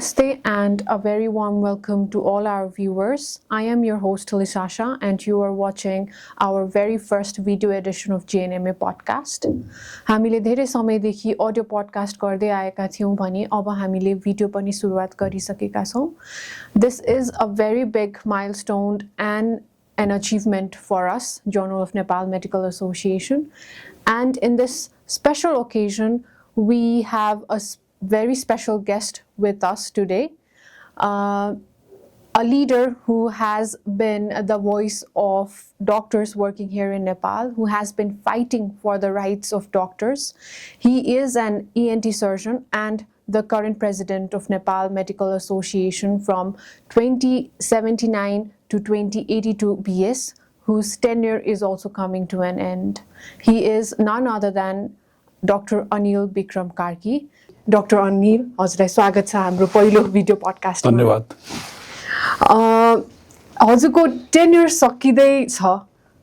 Namaste and a very warm welcome to all our viewers. I am your host Lisasha and you are watching our very first video edition of JNMA podcast. हामीले धेरै समयदेखि audio podcast गर्दै आएका थियौं भने अब हामीले video पनि सुरुवात गरिसकेका छौं. This is a very big milestone and an achievement for us, Journal of Nepal Medical Association. And in this special occasion, we have a very special guest with us today, a leader who has been the voice of doctors working here in Nepal, who has been fighting for the rights of doctors. He is an ENT surgeon and the current president of Nepal Medical Association from 2079 to 2082 BS, whose tenure is also coming to an end. He is none other than Dr. Anil Bikram Karki. Dr. Anil, हजुरलाई स्वागत छ हाम्रो पहिलो video पडकास्टमा. धन्यवाद. हजुरको tenure सकिँदै छ,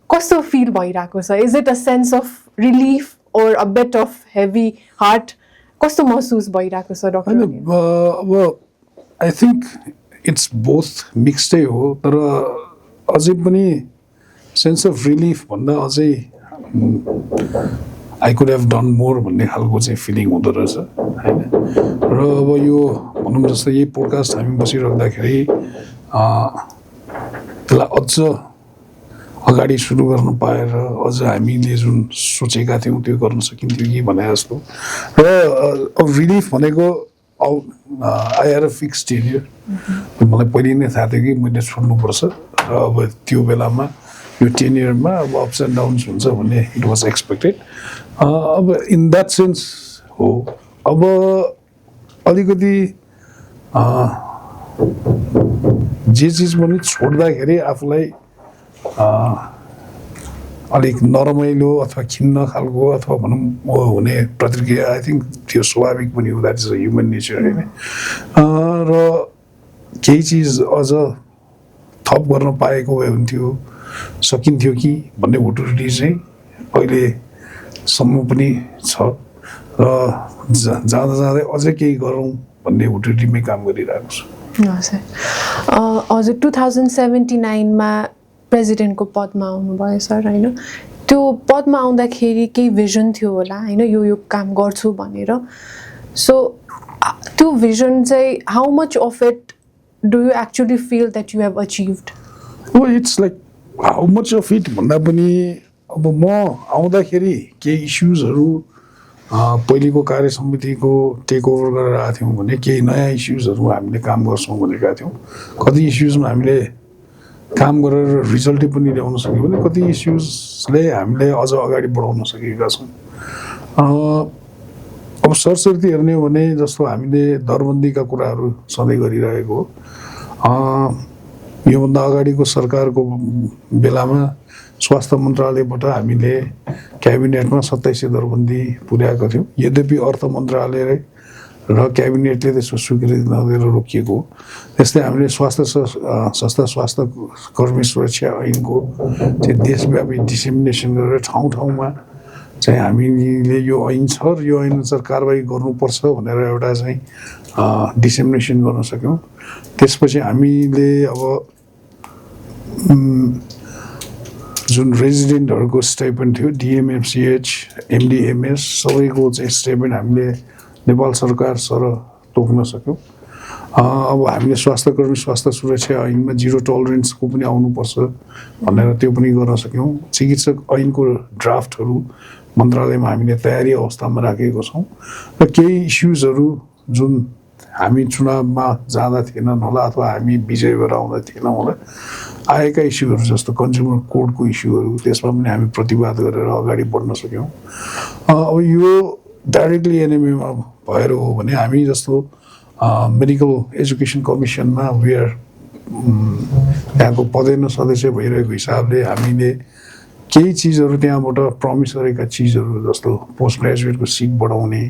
कस्तो फिल भइरहेको छ? Is it a sense of relief or a bit of heavy heart? कस्तो महसुस भइरहेको छ डाक्टर? अब आई थिंक इट्स बोथ मिक्स्डै हो, तर अझै पनि सेन्स अफ रिलिफ भन्दा अझै I could have done more भन्ने खालको चाहिँ फिलिङ हुँदो रहेछ हैन. र अब यो भनौँ जस्तो यही पोडकास्ट हामी बसिराख्दाखेरि त्यसलाई अझ अगाडि सुरु गर्न पाएर अझ हामीले जुन सोचेका थियौँ त्यो गर्न सकिन्थ्यो कि भने जस्तो. र अब रिलिफ भनेको I head a fix tenure. मलाई पहिले नै थाहा थियो कि मैले छोड्नुपर्छ र अब त्यो बेलामा यो टेन्युरमा अब अप्स एन्ड डाउन्स हुन्छ भन्ने इट वाज एक्सपेक्टेड. अब इन द्याट सेन्स हो. अब अलिकति जे चिज पनि छोड्दाखेरि आफूलाई अलिक नरमाइलो अथवा खिन्न खालको अथवा भनौँ हुने प्रतिक्रिया आई थिङ्क त्यो स्वाभाविक पनि हो. That is a human nature होइन. र केही चिज अझ थप गर्न पाएको भए हुन्थ्यो, सकिन्थ्यो कि भन्ने हुटुटी चाहिँ अहिलेसम्म पनि छ. र जाँदा जाँदै अझै केही गरौँ भन्ने हुटुटीमै काम गरिरहेको छु. हजुर 2079मा प्रेसिडेन्टको पदमा आउनुभयो सर होइन? त्यो पदमा आउँदाखेरि केही भिजन थियो होला होइन, यो काम गर्छु भनेर. सो त्यो भिजन चाहिँ how much of it do you actually feel that you have achieved? It's like how much of it भन्दा पनि अब म आउँदाखेरि केही इस्युजहरू पहिलेको कार्य समितिको टेक ओभर गरेर आएको थियौँ भने केही नयाँ इस्युजहरू हामीले काम गर्छौँ भनेका थियौँ. कति इस्युजमा हामीले काम गरेर रिजल्टै पनि ल्याउन सक्यौँ भने कति इस्युजले हामीले अझ अगाडि बढाउन सकेका छौँ. अब सरसर्ती हेर्ने हो भने जस्तो हामीले दरबन्दीका कुराहरू सधैँ गरिरहेको हो. योभन्दा अगाडिको सरकारको बेलामा स्वास्थ्य मन्त्रालयबाट हामीले क्याबिनेटमा 2700 दरबन्दी पुर्याएका थियौँ. यद्यपि अर्थ मन्त्रालय र क्याबिनेटले त्यसको स्वीकृति नदिएर रोकिएको हो. त्यस्तै हामीले संस्था स्वास्थ्य कर्मी सुरक्षा ऐनको चाहिँ देशव्यापी डिसेमिनेसन गरेर ठाउँ ठाउँमा चाहिँ हामीले यो ऐन छ र यो ऐनअनुसार कारबाही गर्नुपर्छ भनेर एउटा चाहिँ डिसेमिनेसन गर्न सक्यौँ. त्यसपछि हामीले अब जुन रेजिडेन्टहरूको स्टाइपेन्ड थियो डिएमएफसिएच एमडिएमएस सबैको चाहिँ स्टाइपेन्ड हामीले नेपाल सरकार सर तोक्न सक्यौँ. अब हामीले स्वास्थ्यकर्मी स्वास्थ्य सुरक्षा ऐनमा जिरो टलरेन्सको पनि आउनुपर्छ भनेर त्यो पनि गर्न सक्यौँ. चिकित्सक ऐनको ड्राफ्टहरू मन्त्रालयमा हामीले तयारी अवस्थामा राखेको छौँ. र केही इस्युजहरू जुन हामी चुनावमा जाँदा थिएनन् होला अथवा हामी विजय भएर आउँदा थिएनौँ होला आएका इस्युहरू जस्तो कन्ज्युमर कोडको इस्युहरू त्यसमा पनि हामी प्रतिवाद गरेर अगाडि बढ्न सक्यौँ. अब यो डाइरेक्टली एनएमएमा भएर हो भने हामी जस्तो मेडिकल एजुकेसन कमिसनमा वेयर त्यहाँको पदेन सदस्य भइरहेको हिसाबले हामीले केही चिजहरू त्यहाँबाट प्रमिस गरेका चिजहरू जस्तो पोस्ट ग्रेजुएटको सिट बढाउने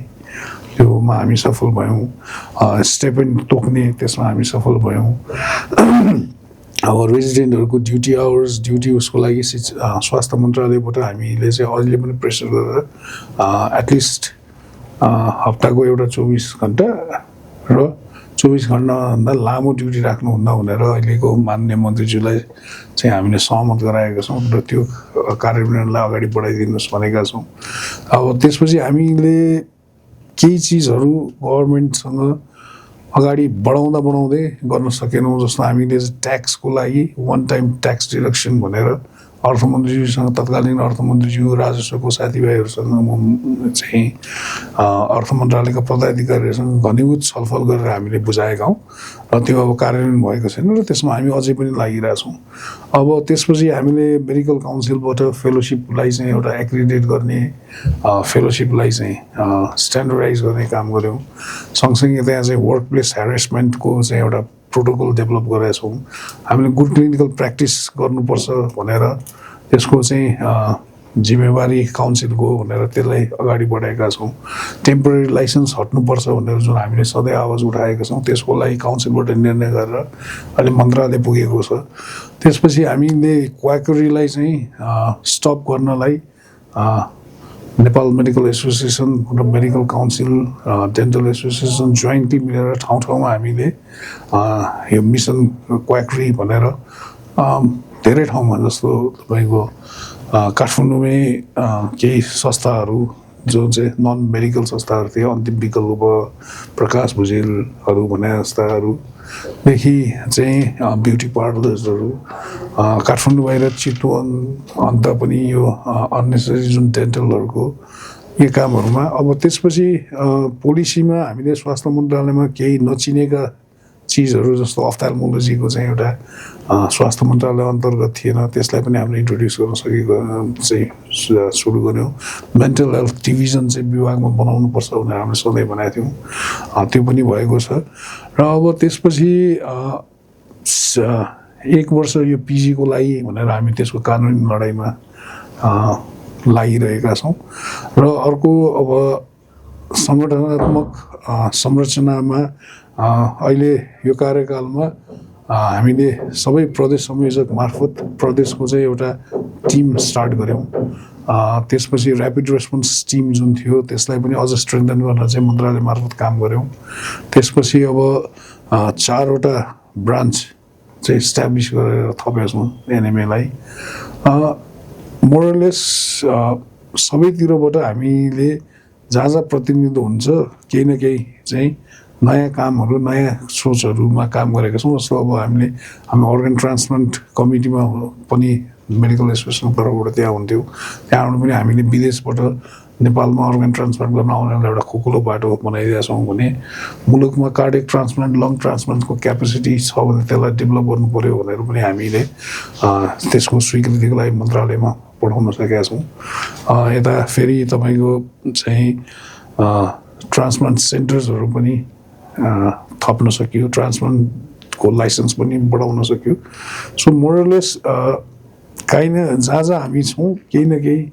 त्योमा हामी सफल भयौँ. स्टाइपेन्ड तोक्ने त्यसमा हामी सफल भयौँ. अब रेजिडेन्टहरूको ड्युटी आवर्स ड्युटी उसको लागि स्वास्थ्य मन्त्रालयबाट हामीले चाहिँ अहिले पनि प्रेसर गरेर एटलिस्ट हप्ताको एउटा 24 घन्टा र 24 घण्टाभन्दा लामो ड्युटी राख्नुहुन्न भनेर अहिलेको माननीय मन्त्रीज्यूलाई चाहिँ हामीले सहमत गराएका छौँ र त्यो कार्यान्वयनलाई अगाडि बढाइदिनुहोस् भनेका छौँ। अब त्यसपछि हामीले केही चिजहरू गभर्मेन्टसँग अगाडि बढाउँदै गर्न सकेनौँ। जस्तो हामीले ट्याक्सको लागि वान टाइम ट्याक्स डिडक्सन भनेर अर्थमन्त्रीज्यूसँग तत्कालीन अर्थमन्त्रीज्यू राजस्वको साथीभाइहरूसँग म चाहिँ अर्थ मन्त्रालयका पदाधिकारीहरूसँग घनीभूत छलफल गरेर हामीले बुझाएका हौँ र त्यो अब कार्यान्वयन भएको छैन र त्यसमा हामी अझै पनि लागिरहेछौँ। अब त्यसपछि हामीले मेडिकल काउन्सिलबाट फेलोसिपलाई चाहिँ एउटा एक्रिडेट गर्ने फेलोसिपलाई चाहिँ स्ट्यान्डर्डाइज गर्ने काम गऱ्यौँ। सँगसँगै त्यहाँ चाहिँ वर्क प्लेस ह्यारेसमेन्टको चाहिँ एउटा प्रोटोकल डेभलप गरेका छौँ। हामीले गुड क्लिनिकल प्र्याक्टिस गर्नुपर्छ भनेर त्यसको चाहिँ जिम्मेवारी काउन्सिलको भनेर त्यसलाई अगाडि बढाएका छौँ। टेम्पोरेरी लाइसेन्स हट्नुपर्छ भनेर जुन हामीले सधैँ आवाज उठाएका छौँ त्यसको लागि काउन्सिलबाट निर्णय गरेर अहिले मन्त्रालय पुगेको छ। त्यसपछि हामीले क्वाकरीलाई चाहिँ स्टप गर्नलाई नेपाल मेडिकल एसोसिएसन र medical council dental association jointly मिलेर ठाउँ ठाउँमा हामीले यो मिसन क्वाकरी भनेर धेरै ठाउँमा जस्तो तपाईँको काठमाडौँमै केही संस्थाहरू जो चाहिँ नन मेडिकल संस्थाहरू थिए, अन्तिम विकल्प, प्रकाश भुजेलहरू भने जस्ताहरूदेखि चाहिँ ब्युटी पार्लर्सहरू काठमाडौँ बाहिर चितवन अन्त पनि यो अननेसेसरी जुन डेन्टलहरूको यो कामहरूमा। अब त्यसपछि पोलिसीमा हामीले स्वास्थ्य मन्त्रालयमा केही नचिनेका चिजहरू जस्तो अफ्थाल्मोलोजीको चाहिँ एउटा स्वास्थ्य मन्त्रालय अन्तर्गत थिएन, त्यसलाई पनि हामीले इन्ट्रोड्युस गर्न सकेको चाहिँ सुरु गऱ्यौँ। मेन्टल हेल्थ डिभिजन चाहिँ विभागमा बनाउनुपर्छ भनेर हामीले सधैँ भनेका थियौँ, त्यो पनि भएको छ। र अब त्यसपछि 1 वर्ष यो पिजीको लागि भनेर हामी त्यसको कानुनी लडाइँमा लागिरहेका छौँ। र अर्को अब सङ्गठनात्मक संरचनामा अहिले यो कार्यकालमा हामीले सबै प्रदेश संयोजक मार्फत प्रदेशको चाहिँ एउटा टिम स्टार्ट गऱ्यौँ। त्यसपछि ऱ्यापिड रेस्पोन्स टिम जुन थियो त्यसलाई पनि अझ स्ट्रेन्थन गर्न चाहिँ मन्त्रालय मार्फत काम गऱ्यौँ। त्यसपछि अब 4वटा ब्रान्च चाहिँ इस्ट्याब्लिस गरेर थपेका छौँ एनएमएलाई। मोरलेस सबैतिरबाट हामीले जहाँ प्रतिनिधित्व हुन्छ केही न केही चाहिँ नयाँ कामहरू, नयाँ सोचहरूमा काम गरेका छौँ। जस्तो अब हामी अर्गन ट्रान्सप्लान्ट कमिटीमा पनि मेडिकल एसोसिएसनको तर्फबाट त्यहाँ हुन्थ्यो, त्यहाँबाट पनि हामीले विदेशबाट नेपालमा अर्गन ट्रान्सप्लान्ट गर्न आउनेलाई एउटा खोकुलो बाटो बनाइदिएका छौँ भने मुलुकमा कार्डियक ट्रान्सप्लान्ट, लङ ट्रान्सप्लान्टको क्यापेसिटी छ भने त्यसलाई डेभलप गर्नु पऱ्यो भनेर पनि हामीले त्यसको स्वीकृतिको लागि मन्त्रालयमा पठाउन सकेका छौँ। यता फेरि तपाईँको चाहिँ ट्रान्सप्लान्ट सेन्टर्सहरू पनि थप्न सकियो, ट्रान्सप्लान्टको लाइसेन्स पनि बढाउन सकियो। सो मोरलेस काहीँ न जहाँ हामी छौँ केही न केही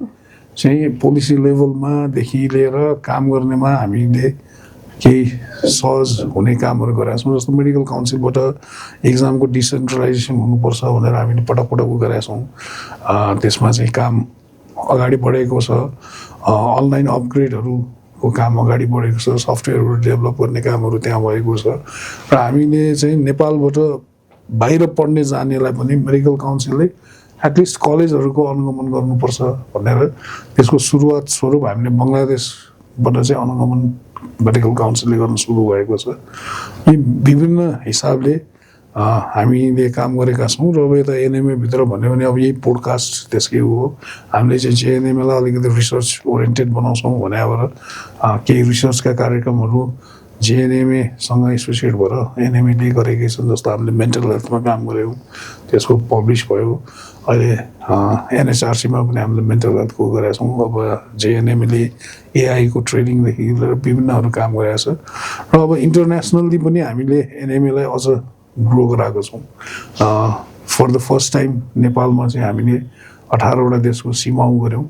चाहिँ पोलिसी लेभलमादेखि लिएर काम गर्नेमा हामीले केही सहज हुने कामहरू गरेका छौँ। जस्तो मेडिकल काउन्सिलबाट एक्जामको डिसेन्ट्रलाइजेसन हुनुपर्छ भनेर हामीले पटक गरेका छौँ, त्यसमा चाहिँ काम अगाडि बढेको छ। अनलाइन अपग्रेडहरूको काम अगाडि बढेको छ, सफ्टवेयरहरू डेभलप गर्ने कामहरू त्यहाँ भएको छ। र हामीले चाहिँ नेपालबाट बाहिर पढ्ने जानेलाई पनि मेडिकल काउन्सिलले एटलिस्ट कलेजहरूको अनुगमन गर्नुपर्छ भनेर त्यसको सुरुवात स्वरूप हामीले बङ्गलादेशबाट चाहिँ अनुगमन मेडिकल काउन्सिलले गर्न सुरु भएको छ। यी विभिन्न हिसाबले हामीले काम गरेका छौँ। र अब यता एनएमएभित्र भन्यो भने अब यही पोडकास्ट त्यसकै हो। हामीले चाहिँ जेएनएमएलाई अलिकति रिसर्च ओरिएन्टेड बनाउँछौँ भने अब केही रिसर्चका कार्यक्रमहरू जेएनएमएसँग एसोसिएट भएर एनएमएले गरेकै छन्। जस्तो हामीले मेन्टल हेल्थमा काम गऱ्यौँ, त्यसको पब्लिस भयो। अहिले एनएचआरसीमा पनि हामीले मेन्टल हेल्थको गरेका छौँ। अब जेएनएमएले एआईको ट्रेनिङदेखि लिएर विभिन्नहरू काम गरेका छ। र अब इन्टरनेसनल्ली पनि हामीले एनएमएलाई अझ ग्रो गराएको छौँ। फर द फर्स्ट टाइम नेपालमा चाहिँ हामीले 18वटा देशको सीमाउ गऱ्यौँ।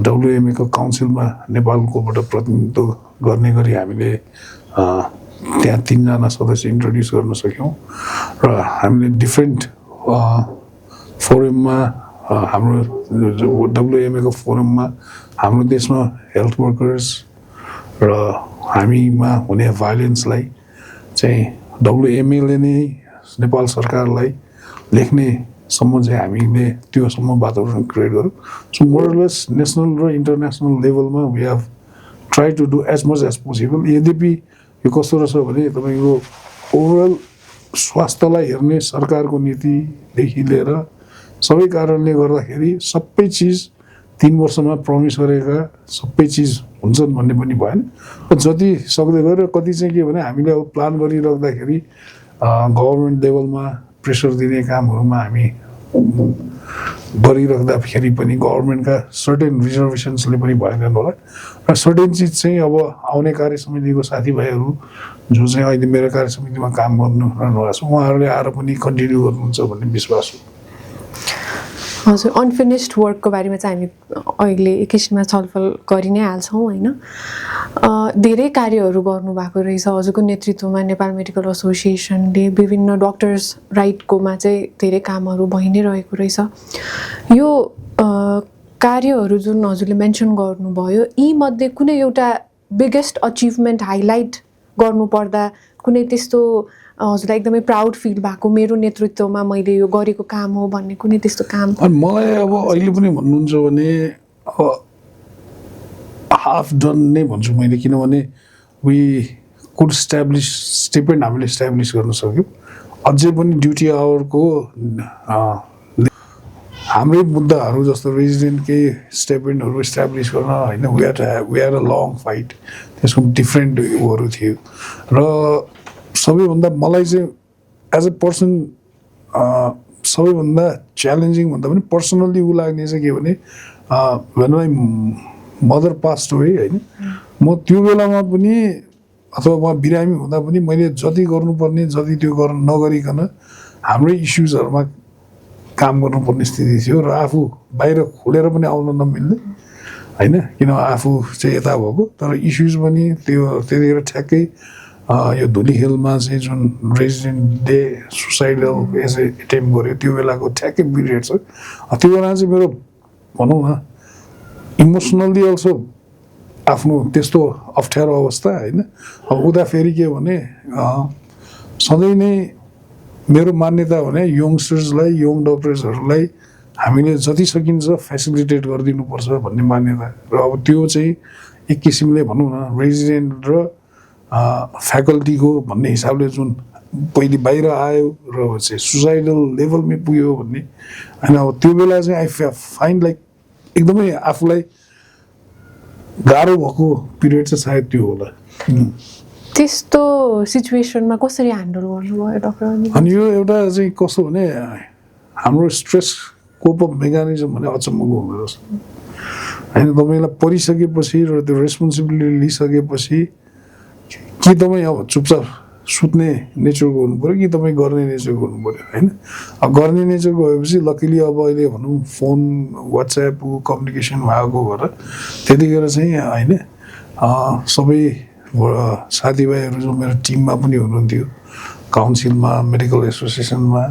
डब्लुएमएको काउन्सिलमा नेपालकोबाट प्रतिनिधित्व गर्ने गरी हामीले त्यहाँ 3जना सदस्य इन्ट्रोड्युस गर्न सक्यौँ। र हामीले डिफ्रेन्ट फोरममा हाम्रो डब्लुएमएको फोरममा हाम्रो देशमा हेल्थ वर्कर्स र हामीमा हुने भाइलेन्सलाई चाहिँ WMA ले नै नेपाल सरकारलाई लेख्नेसम्म चाहिँ हामीले त्योसम्म वातावरण क्रिएट गरौँ सो मोरलेस नेसनल र इन्टरनेसनल लेभलमा we have try to do as much as possible यद्यपि यो कस्तो रहेछ भने तपाईँको ओभरअल स्वास्थ्यलाई हेर्ने सरकारको नीतिदेखि लिएर सबै कारणले गर्दाखेरि सबै चिज 3 वर्षमा प्रमिस गरेका सबै चिज हुन्छन् भन्ने पनि भएन जति सक्दै गयो कति चाहिँ के भने हामीले अब प्लान गरिराख्दाखेरि गभर्नमेन्ट लेभलमा प्रेसर दिने कामहरूमा हामी गरिराख्दाखेरि पनि गभर्नमेन्टका सर्टेन रिजर्भेसन्सले पनि भएन होला र सर्टेन चिज चाहिँ अब आउने कार्य समितिको साथीभाइहरू जो चाहिँ अहिले मेरो कार्य समितिमा काम गर्नु रहनुभएको छ उहाँहरूले आएर पनि कन्टिन्यू गर्नुहुन्छ भन्ने विश्वास हो हजुर अनफिनिस्ड वर्कको बारेमा चाहिँ हामी अहिले एकैछिनमा छलफल गरि नै हाल्छौँ होइन धेरै कार्यहरू गर्नुभएको रहेछ हजुरको नेतृत्वमा नेपाल मेडिकल एसोसिएसनले विभिन्न डक्टर्स राइटकोमा चाहिँ धेरै कामहरू भइ नै रहेको रहेछ यो कार्यहरू जुन हजुरले मेन्सन गर्नुभयो यीमध्ये कुनै एउटा बिगेस्ट अचिभमेन्ट हाइलाइट गर्नुपर्दा कुनै त्यस्तो हजुरलाई एकदमै प्राउड फिल भएको मेरो नेतृत्वमा मैले यो गरेको काम हो भन्ने कुनै त्यस्तो काम अनि मलाई अब अहिले पनि भन्नुहुन्छ भने अब हाफ डन नै भन्छु मैले किनभने वी कुड इस्टाब्लिस स्टेपेन्ड हामीले इस्टाब्लिस गर्न सक्यौँ अझै पनि ड्युटी आवरको हाम्रै मुद्दाहरू जस्तो रेजिडेन्टकै स्टेपेन्डहरू इस्टाब्लिस गर्न होइन we are a long fight त्यसको डिफ्रेन्ट उहरू थियो र सबैभन्दा मलाई चाहिँ एज अ पर्सन सबैभन्दा च्यालेन्जिङ भन्दा पनि पर्सनल्ली ऊ लाग्ने चाहिँ के भने when my mother passed away होइन म त्यो बेलामा पनि अथवा उहाँ बिरामी हुँदा पनि मैले जति गर्नुपर्ने जति त्यो नगरिकन हाम्रै इस्युजहरूमा काम गर्नुपर्ने स्थिति थियो र आफू बाहिर खोलेर पनि आउन नमिल्ने होइन किन आफू चाहिँ यता भएको तर इस्युज पनि त्यो त्यतिखेर ठ्याक्कै यो धुलीखेलमा चाहिँ जुन रेजिडेन्टले सुसाइडल एज ए एटेम्प गर्यो त्यो बेलाको ठ्याक्कै पिरियड छ त्यो बेला चाहिँ मेरो भनौँ न इमोसनल्ली अल्सो आफ्नो त्यस्तो अप्ठ्यारो अवस्था होइन अब उता फेरि के भने सधैँ नै मेरो मान्यता भने यङ्स्टर्सलाई यङ डक्टर्सहरूलाई हामीले जति सकिन्छ फेसिलिटेट गरिदिनुपर्छ भन्ने मान्यता र अब त्यो चाहिँ एक किसिमले भनौँ न रेजिडेन्ट र फ्याकल्टीको भन्ने हिसाबले जुन पहिले बाहिर आयो र चाहिँ सुसाइडल लेभलमै पुग्यो भन्ने होइन अब त्यो बेला चाहिँ आई फाइन्ड लाइक एकदमै आफूलाई गाह्रो भएको पिरियड चाहिँ सायद त्यो होला त्यस्तो सिचुएसनमा कसरी ह्यान्डल गर्नुभयो डक्टर अनि यो एउटा चाहिँ कस्तो भने हाम्रो स्ट्रेस कोप अप मेकानिजम भने अचम्मको हुँदो रहेछ होइन तपाईँलाई परिसकेपछि र त्यो रेस्पोन्सिबिलिटी लिइसकेपछि कि तपाईँ अब चुपचाप सुत्ने नेचरको हुनु पऱ्यो कि तपाईँ गर्ने नेचरको हुनु पऱ्यो होइन अब गर्ने नेचरको भएपछि लकिली अब अहिले भनौँ फोन वाट्सएपको कम्युनिकेसन भएको भएर त्यतिखेर चाहिँ होइन सबै साथीभाइहरू जो मेरो टिममा पनि हुनुहुन्थ्यो काउन्सिलमा मेडिकल एसोसिएसनमा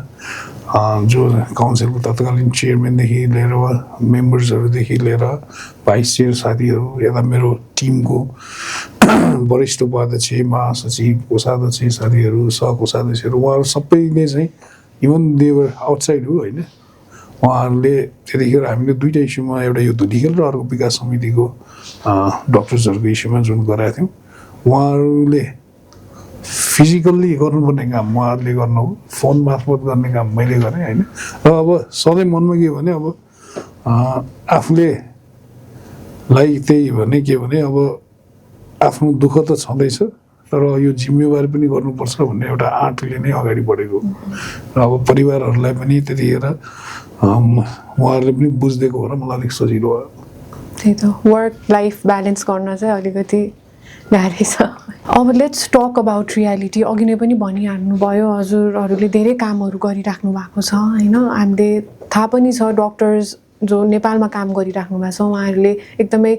जो काउन्सिलको तत्कालीन चेयरम्यानदेखि लिएर मेम्बर्सहरूदेखि लिएर भाइस चेयर साथीहरू यता मेरो टिमको वरिष्ठ उपाध्यक्ष महासचिव कोषाध्यक्ष साथीहरू सहकोषाध्यक्षहरू उहाँहरू सबैले चाहिँ इभन देवर आउटसाइड हो होइन उहाँहरूले त्यतिखेर हामीले दुईवटा इस्युमा एउटा यो धुलीखेल र अर्को विकास समितिको डक्टर्सहरूको इस्युमा जुन गराएको थियौँ उहाँहरूले फिजिकल्ली गर्नुपर्ने काम उहाँहरूले गर्नु हो फोन मार्फत गर्ने काम मैले गरेँ होइन र अब सधैँ मनमा के भने अब आफूले त्यही भने के भने अब आफ्नो दुःख त छँदैछ तर यो जिम्मेवारी पनि गर्नुपर्छ भन्ने एउटा आँटले नै अगाडि बढेको र अब परिवारहरूलाई पनि त्यतिखेर उहाँहरूले पनि बुझिदिएको भएर मलाई अलिक सजिलो भयो त्यही त वर्क लाइफ ब्यालेन्स गर्न चाहिँ अलिकति गाह्रै छ अब लेट्स टक अबाउट रियालिटी अघि नै पनि भनिहाल्नु भयो हजुरहरूले धेरै कामहरू गरिराख्नु भएको छ होइन हामीले थाहा पनि छ डक्टर्स जो नेपालमा काम गरिराख्नु भएको छ उहाँहरूले एकदमै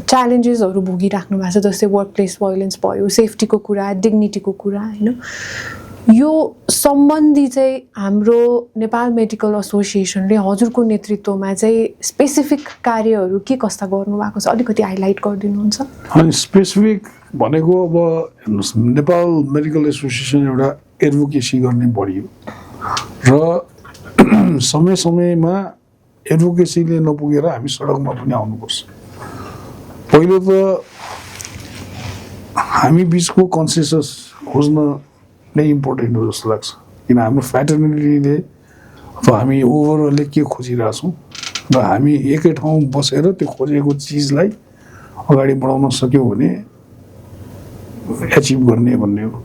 च्यालेन्जेसहरू भोगिराख्नु भएको छ जस्तै वर्क प्लेस भायोलेन्स भयो सेफ्टीको कुरा डिग्निटीको कुरा होइन यो सम्बन्धी चाहिँ हाम्रो नेपाल मेडिकल एसोसिएसनले हजुरको नेतृत्वमा चाहिँ स्पेसिफिक कार्यहरू के कस्ता गर्नुभएको छ अलिकति हाइलाइट गरिदिनुहुन्छ अनि स्पेसिफिक भनेको अब हेर्नुहोस् नेपाल मेडिकल एसोसिएसन एउटा एडभोकेसी गर्ने बडी हो र समय समयमा एडभोकेसीले नपुगेर हामी सडकमा पनि आउनुपर्छ। पहिलो त हामी बिचको कन्सेन्सस खोज्न नै इम्पोर्टेन्ट हो जस्तो लाग्छ, किन हाम्रो फ्याटर्निटीले अथवा हामी ओभरअलले के खोजिरहेछौँ र हामी एकै ठाउँ बसेर त्यो खोजेको चिजलाई अगाडि बढाउन सक्यौँ भने एचिभ गर्ने भन्ने हो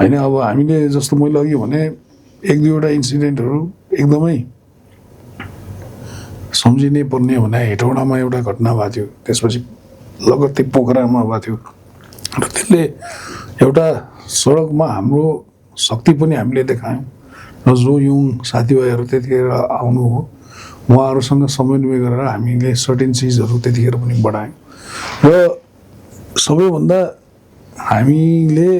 होइन। अब हामीले जस्तो मैले अघि भने एक दुईवटा इन्सिडेन्टहरू एकदमै सम्झिनै पर्ने भने हेटौडामा एउटा घटना भएको थियो, त्यसपछि लगत्तै पोखरामा भएको थियो र त्यसले एउटा सडकमा हाम्रो शक्ति पनि हामीले देखायौँ र जो युङ साथीभाइहरू त्यतिखेर आउनु हो उहाँहरूसँग समन्वय गरेर हामीले सर्टेन चिजहरू त्यतिखेर पनि बढायौँ र सबैभन्दा हामीले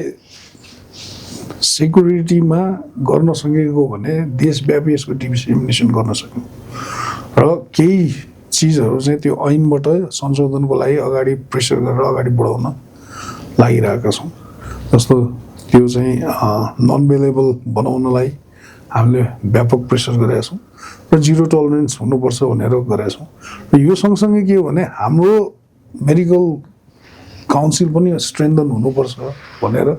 सेक्युरिटीमा गर्न सकेको भने देशव्यापी यसको डिसेमिनेसन गर्न सक्यौँ र केही चिजहरू चाहिँ त्यो ऐनबाट संशोधनको लागि अगाडि प्रेसर गरेर अगाडि बढाउन लागिरहेका छौँ। जस्तो त्यो चाहिँ नन बेलेबल बनाउनलाई हामीले व्यापक प्रेसर गरेका छौँ र जिरो टलरेन्स हुनुपर्छ भनेर गरेका छौँ र यो सँगसँगै के हो भने हाम्रो मेडिकल काउन्सिल पनि स्ट्रेन्थन हुनुपर्छ भनेर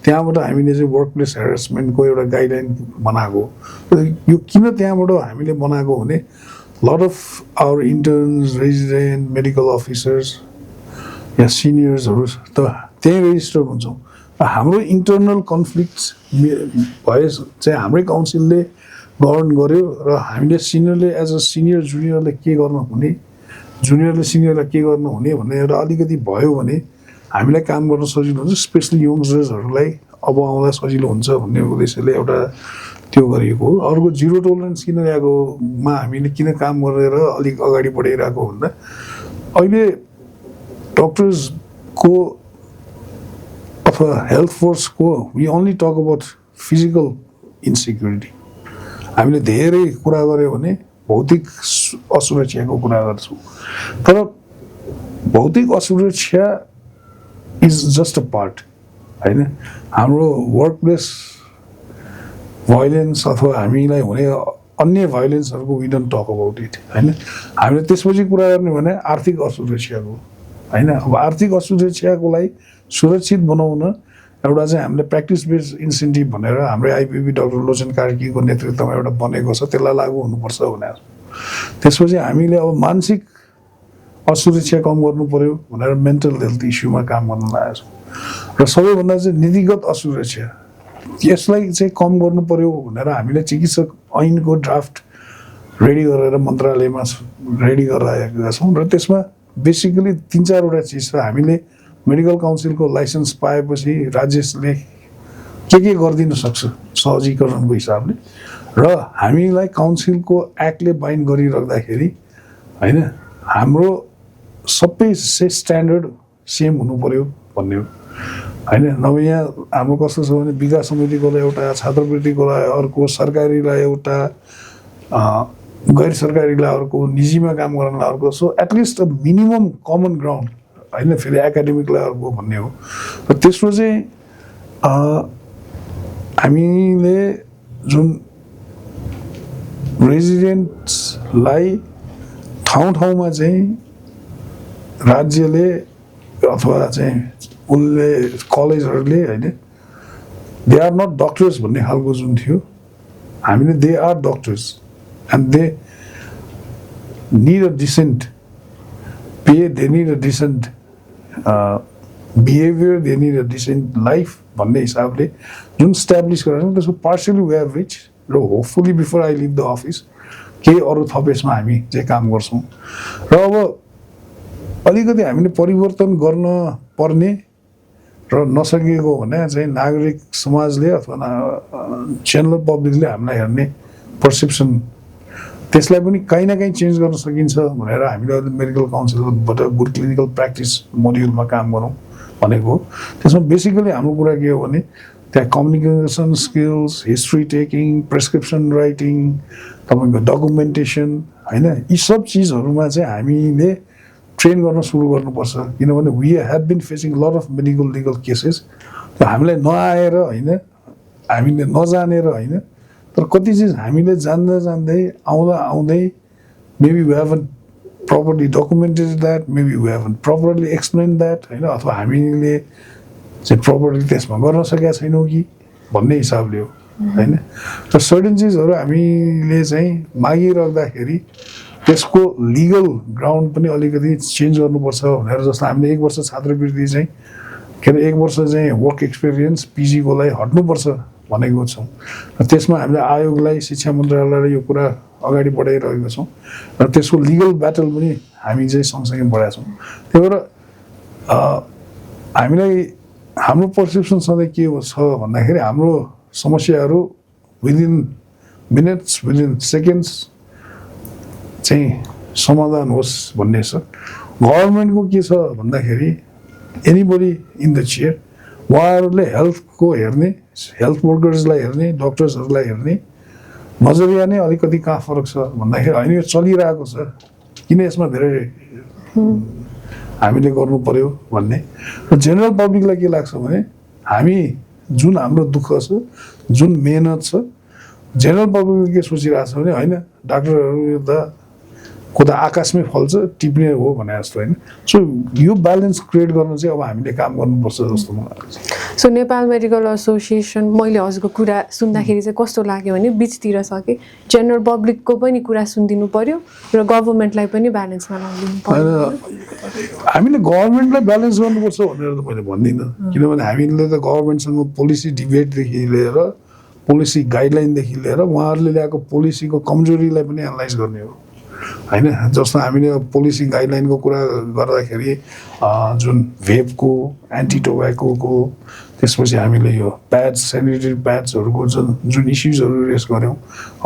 त्यहाँबाट हामीले चाहिँ वर्क प्लेस हेरेसमेन्टको एउटा गाइडलाइन बनाएको। यो किन त्यहाँबाट हामीले बनाएको भने lot of our interns resident medical officers या सिनियर्सहरू त त्यहीँ रेजिस्टर हुन्छौँ। हाम्रो इन्टरनल कन्फ्लिक्ट्स भए चाहिँ हाम्रै काउन्सिलले गभर्न गर्यो र हामीले सिनियरले एज अ सिनियर जुनियरले के गर्नु हुने, जुनियरले सिनियरलाई के गर्नु हुने भन्ने एउटा अलिकति भयो भने हामीलाई काम गर्न सजिलो हुन्छ, स्पेसली यङ्स्टर्सहरूलाई अब आउँदा सजिलो हुन्छ भन्ने उद्देश्यले एउटा त्यो गरिएको हो। अर्को जिरो टलरेन्स किन ल्याएकोमा हामीले किन काम गरेर अलिक अगाडि बढाइरहेको भन्दा अहिले डक्टर्सको अथवा हेल्थ फोर्सको we only talk about physical insecurity, हामीले धेरै कुरा गऱ्यो भने भौतिक असुरक्षाको कुरा गर्छौँ तर भौतिक असुरक्षा इज जस्ट अ पार्ट होइन। हाम्रो वर्क प्लेस भाइलेन्स अथवा हामीलाई हुने अन्य भाइलेन्सहरूको we don't talk about it होइन। हामीले त्यसपछि कुरा गर्ने भने आर्थिक असुरक्षाको होइन। अब आर्थिक असुरक्षाको लागि सुरक्षित बनाउन एउटा चाहिँ हामीले प्र्याक्टिस बेस्ड इन्सेन्टिभ भनेर हाम्रो आइपिपी डाक्टर लोचन कार्कीको नेतृत्वमा एउटा बनेको छ, त्यसलाई लागू हुनुपर्छ भनेर। त्यसपछि हामीले अब मानसिक असुरक्षा कम गर्नु पर्यो भनेर मेन्टल हेल्थ इस्युमा काम गर्न लागेको छौँ र सबैभन्दा चाहिँ नीतिगत असुरक्षा यसलाई चाहिँ कम गर्नु पर्यो भनेर हामीले चिकित्सक ऐनको ड्राफ्ट रेडी गरेर मन्त्रालयमा रेडी गरिरहेका छौँ र त्यसमा बेसिकली 3-4वटा चिज छ। हामीले मेडिकल काउन्सिलको लाइसेन्स पाएपछि राज्यले के गरिदिन सक्छ सहजीकरणको हिसाबले र हामीलाई काउन्सिलको एक्टले बाइन्ड गरिराख्दाखेरि होइन हाम्रो सबै स्ट्यान्डर्ड सेम हुनु पर्यो भन्ने हो होइन। नभए यहाँ हाम्रो कस्तो छ भने विकास समितिकोलाई एउटा, छात्रवृत्तिकोलाई अर्को, सरकारीलाई एउटा, गैर सरकारीलाई अर्को, निजीमा काम गर्नलाई अर्को। So at least a minimum common ground होइन, फेरि एकाडेमिकलाई अर्को भन्ने हो र त्यसको चाहिँ हामीले जुन रेजिडेन्ट्सलाई ठाउँ ठाउँमा चाहिँ राज्यले अथवा चाहिँ उसले कलेजहरूले होइन दे आर नट डक्टर्स भन्ने खालको जुन थियो हामीले they are doctors and they need a decent pay, they need a decent behaviour, they need a decent life भन्ने हिसाबले जुन स्ट्याब्लिस गरेर त्यसको पार्सियली वे हेभ रिच र hopefully before I leave the office केही अरू थपेसमा हामी चाहिँ काम गर्छौँ र अब अलिकति हामीले परिवर्तन गर्न पर्ने र नसकेको भने चाहिँ नागरिक समाजले अथवा जेनरल पब्लिकले हामीलाई हेर्ने पर्सेप्सन त्यसलाई पनि कहीँ न कहीँ चेन्ज गर्न सकिन्छ भनेर हामीले अहिले मेडिकल काउन्सिलबाट गुड क्लिनिकल प्र्याक्टिस मोड्युलमा काम गरौँ भनेको हो। त्यसमा बेसिकली हाम्रो कुरा के हो भने त्यहाँ communication skills, history taking, prescription writing, तपाईँको डकुमेन्टेसन होइन, यी सब चिजहरूमा चाहिँ हामीले ट्रेन गर्न सुरु गर्नुपर्छ किनभने we have been facing lot of medical legal cases त्यो हामीलाई नआएर होइन हामीले नजानेर होइन तर कति चिज हामीले जान्दै जान्दै आउँदै maybe we haven't properly documented that, maybe we haven't properly explained that, होइन अथवा हामीले चाहिँ properly त्यसमा गर्न सकेका छैनौँ कि भन्ने हिसाबले हो होइन र सर्टेन चिजहरू हामीले चाहिँ मागिराख्दाखेरि त्यसको लिगल ग्राउन्ड पनि अलिकति चेन्ज गर्नुपर्छ भनेर जस्तो हामीले 1 वर्ष छात्रवृत्ति चाहिँ के अरे 1 वर्ष चाहिँ वर्क एक्सपिरियन्स पिजीको लागि हट्नुपर्छ भनेको छौँ र त्यसमा हामीले आयोगलाई शिक्षा मन्त्रालयलाई यो कुरा अगाडि बढाइरहेका छौँ र त्यसको लिगल ब्याटल पनि हामी चाहिँ सँगसँगै बढाएका छौँ त्यही भएर हामीलाई हाम्रो पर्सेप्सन सधैँ के छ भन्दाखेरि हाम्रो समस्याहरू विदिन मिनट्स विदिन सेकेन्ड्स चाहिँ समाधान होस् भन्ने छ गभर्मेन्टको के छ भन्दाखेरि एनीबडी इन द चेयर उहाँहरूले हेल्थको हेर्ने हेल्थ वर्कर्सलाई हेर्ने डक्टर्सहरूलाई हेर्ने नजरिया नै अलिकति कहाँ फरक छ भन्दाखेरि होइन यो चलिरहेको छ किन यसमा धेरै हामीले गर्नु पर्यो भन्ने र जेनरल पब्लिकलाई के लाग्छ भने हामी जुन हाम्रो दुःख छ जुन मेहनत छ जेनरल पब्लिकले के सोचिरहेको छ भने होइन डाक्टरहरू त को त आकाशमै फल्छ टिप्ने हो भने जस्तो होइन सो यो ब्यालेन्स क्रिएट गर्न चाहिँ अब हामीले काम गर्नुपर्छ जस्तो मलाई लाग्छ सो नेपाल मेडिकल एसोसिएसन मैले हजुरको कुरा सुन्दाखेरि चाहिँ कस्तो लाग्यो भने बिचतिर छ कि जेनरल पब्लिकको पनि कुरा सुनिदिनु पर्यो र गभर्मेन्टलाई पनि ब्यालेन्समा ल्याइदिनु पर्यो हामीले गभर्मेन्टलाई ब्यालेन्स गर्नुपर्छ भनेर त मैले भन्दिनँ किनभने हामीले त गभर्मेन्टसँग पोलिसी डिबेटदेखि लिएर पोलिसी गाइडलाइनदेखि लिएर उहाँहरूले ल्याएको पोलिसीको कमजोरीलाई पनि एनालाइज गर्ने हो होइन जस्तो हामीले पोलिसी गाइडलाइनको कुरा गर्दाखेरि जुन भेपको एन्टी टोब्याकोको त्यसपछि हामीले यो प्याड्स सेनिटरी प्याड्सहरूको जुन इस्युजहरू रेस गऱ्यौँ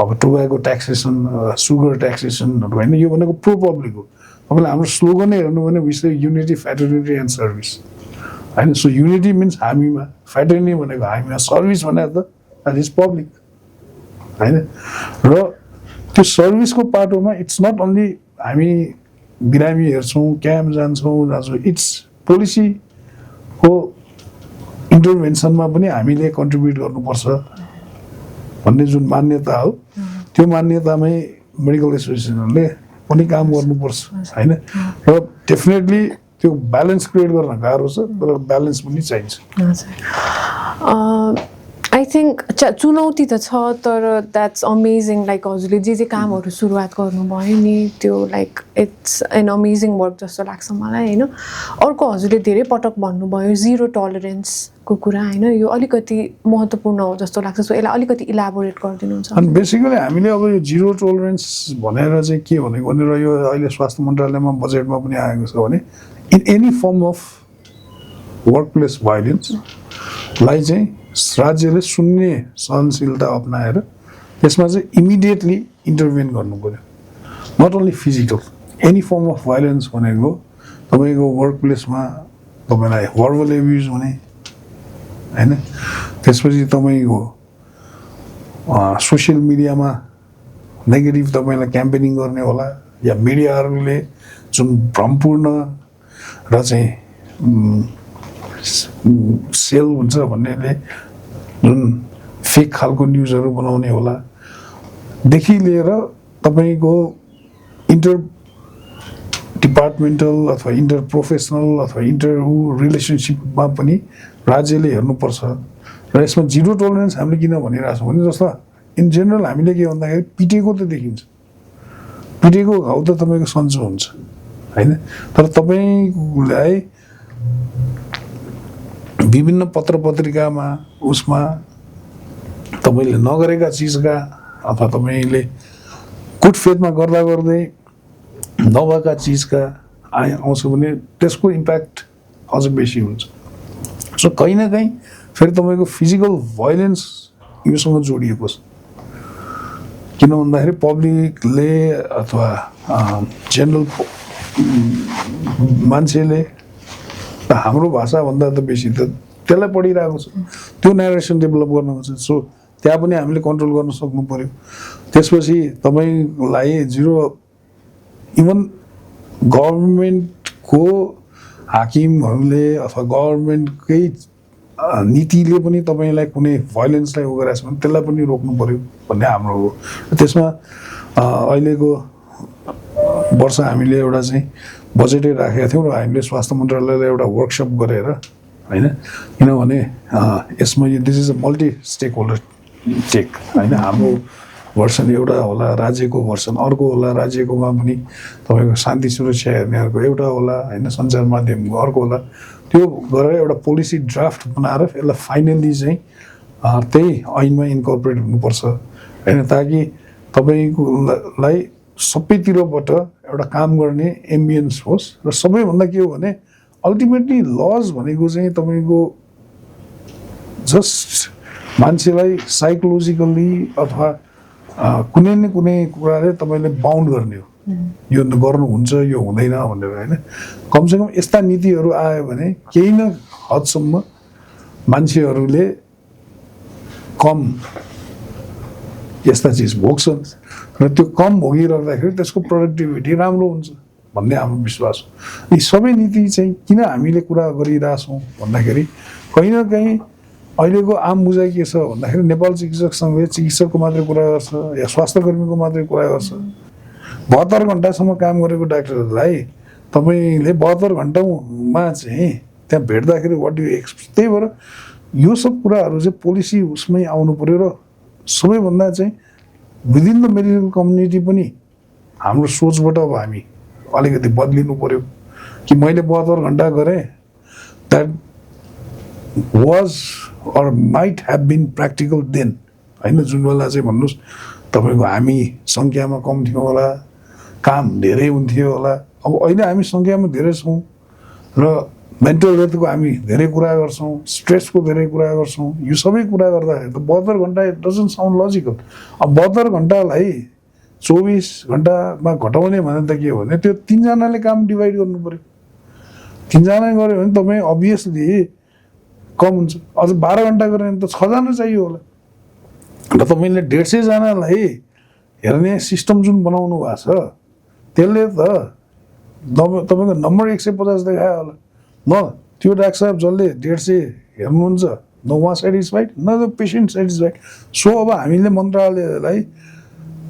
अब टोब्याको ट्याक्सेसन सुगर ट्याक्सेसनहरू होइन यो भनेको प्रो पब्लिक हो तपाईँले हाम्रो स्लोगनै हेर्नु भने विश्व युनिटी फ्याटर्निटी एन्ड सर्भिस होइन सो युनिटी मिन्स हामीमा फ्याटर्निटी भनेको हामीमा सर्भिस भनेर त द्याट इज पब्लिक होइन र त्यो सर्भिसको पाटोमा इट्स नट ओन्ली हामी बिरामी हेर्छौँ क्याम्प जान्छौँ इट्स पोलिसीको इन्टरभेन्सनमा पनि हामीले कन्ट्रिब्युट गर्नुपर्छ भन्ने जुन मान्यता हो त्यो मान्यतामै मेडिकल एसोसिएसनहरूले पनि काम गर्नुपर्छ होइन र डेफिनेटली त्यो ब्यालेन्स क्रिएट गर्न गाह्रो छ तर ब्यालेन्स पनि चाहिन्छ आई थिङ्क चुनौती त छ तर द्याट्स अमेजिङ लाइक हजुरले जे कामहरू सुरुवात गर्नुभयो नि त्यो like it's an amazing work जस्तो लाग्छ मलाई होइन अर्को हजुरले धेरै पटक भन्नुभयो जिरो टलरेन्सको कुरा होइन यो अलिकति महत्त्वपूर्ण हो जस्तो लाग्छ सो यसलाई अलिकति इलाबोरेट गरिदिनुहुन्छ अनि बेसिकली हामीले अब यो जिरो टलरेन्स भनेर चाहिँ के भनेको भनेर यो अहिले स्वास्थ्य मन्त्रालयमा बजेटमा पनि आएको छ भने in any form of work place भाइलेन्सलाई चाहिँ राज्यले शून्य सहनशीलता अप्नाएर त्यसमा चाहिँ इमिडिएटली इन्टरभेन गर्नु पर्यो not only physical any form of violence भनेको तपाईँको वर्क प्लेसमा तपाईँलाई भर्बल एब्युज हुने होइन त्यसपछि तपाईँको सोसियल मिडियामा नेगेटिभ तपाईँलाई क्याम्पेनिङ गर्ने होला या मिडियाहरूले जुन भ्रमपूर्ण र चाहिँ सेल हुन्छ भन्नेले जुन फेक खालको न्युजहरू बनाउने होला देखि लिएर तपाईँको इन्टर डिपार्टमेन्टल अथवा इन्टर प्रोफेसनल अथवा इन्टर रिलेसनसिपमा पनि राज्यले हेर्नुपर्छ र यसमा जिरो टलरेन्स हामीले किन भनिरहेको छौँ भने जस्तो इन जेनरल हामीले के भन्दाखेरि पिटेको त देखिन्छ पिटेको घाउ त तपाईँको सन्चो हुन्छ होइन तर तपाईँलाई विभिन्न पत्र पत्रिकामा उसमा तपाईँले नगरेका चिजका अथवा तपाईँले गुड फेथमा गर्दा गर्दै नभएका चिजका आउँछ भने त्यसको इम्प्याक्ट अझ बेसी हुन्छ सो कहीँ न कहीँ फेरि तपाईँको फिजिकल भाइलेन्स योसँग जोडिएको छ किन भन्दाखेरि पब्लिकले अथवा जेनरल मान्छेले हाम्रो भाषाभन्दा त बेसी त त्यसलाई पढिरहेको छ त्यो नेरेसन डेभलप गर्न खोज्छ सो त्यहाँ पनि हामीले कन्ट्रोल गर्न सक्नु पर्यो त्यसपछि तपाईँलाई जिरो इभन गभर्मेन्ट को हाकिमहरूले अथवा गभर्मेन्टकै नीतिले पनि तपाईँलाई कुनै भायोलेन्सलाई उ गरेछ भने त्यसलाई पनि रोक्नु पर्यो भन्ने हाम्रो हो। त्यसमा अहिलेको वर्ष हामीले एउटा चाहिँ बजेटै राखेका थियौँ र हामीले स्वास्थ्य मन्त्रालयलाई एउटा वर्कसप गरेर होइन, किनभने यसमा यो this is a multi stakeholder check होइन। हाम्रो भर्सन एउटा होला, राज्यको भर्सन अर्को होला, राज्यकोमा पनि तपाईँको शान्ति सुरक्षा हेर्नेहरूको एउटा होला होइन, सञ्चार माध्यमको अर्को होला। त्यो गरेर एउटा पोलिसी ड्राफ्ट बनाएर यसलाई फाइनली चाहिँ त्यही ऐनमा इन्कर्पोरेट हुनुपर्छ होइन, ताकि तपाईँकोलाई सबैतिरबाट एउटा काम गर्ने एम्बियन्स होस्। र सबैभन्दा के हो भने अल्टिमेटली लज भनेको चाहिँ तपाईँको जस्ट मान्छेलाई साइकोलोजिकल्ली अथवा कुनै न कुनै कुराले तपाईँले बााउन्ड गर्ने हो, यो गर्नुहुन्छ यो हुँदैन भनेर होइन। कमसेकम यस्ता नीतिहरू आयो भने केही न हदसम्म मान्छेहरूले कम यस्ता चिज भोग्छन् र त्यो कम भोगिराख्दाखेरि त्यसको प्रोडक्टिभिटी राम्रो हुन्छ भन्ने हाम्रो विश्वास हो। यी सबै नीति चाहिँ किन हामीले कुरा गरिरहेछौँ भन्दाखेरि कहीँ न कहीँ अहिलेको आम बुझाइ के छ भन्दाखेरि नेपाल चिकित्सक सङ्घले चिकित्सकको मात्रै कुरा गर्छ या स्वास्थ्य कर्मीको मात्रै कुरा गर्छ। 72 घन्टासम्म काम गरेको डाक्टरहरूलाई तपाईँले 72 घन्टामा चाहिँ त्यहाँ भेट्दाखेरि वाट डु एक्सपेक्ट। त्यही भएर यो सब कुराहरू चाहिँ पोलिसी उसमै आउनु पर्यो र सबैभन्दा चाहिँ विदिन द मेडिकल कम्युनिटी पनि हाम्रो सोचबाट अब हामी अलिकति बदलिनु पर्यो कि मैले 72 घन्टा गरेँ, that was or might have been practical then होइन। जुन बेला चाहिँ भन्नुहोस् तपाईँको हामी सङ्ख्यामा कम थियौँ होला, काम धेरै हुन्थ्यो होला। अब अहिले हामी सङ्ख्यामा धेरै छौँ र मेन्टल हेल्थको हामी धेरै कुरा गर्छौँ, स्ट्रेसको धेरै कुरा गर्छौँ। यो सबै कुरा गर्दाखेरि त 72 घन्टा इट डजन्ट साउन्ड लजिकल। अब 72 घन्टालाई 24 घन्टामा घटाउने भने त के हो भने त्यो 3 जनाले काम डिभाइड गर्नु पर्यो। 3 जना गऱ्यो भने तपाईँ अभियसली कम हुन्छ। अझ 12 घन्टा गऱ्यो भने त 6 जना चाहियो होला र तपाईँले 150 जनालाई हेर्ने सिस्टम जुन बनाउनु भएको छ त्यसले त तपाईँको नम्बर 150 देखायो होला। न त्यो डाक्टर साहब जसले 150 हेर्नुहुन्छ न उहाँ सेटिस्फाइड न त पेसेन्ट सेटिस्फाइड। सो अब हामीले मन्त्रालयलाई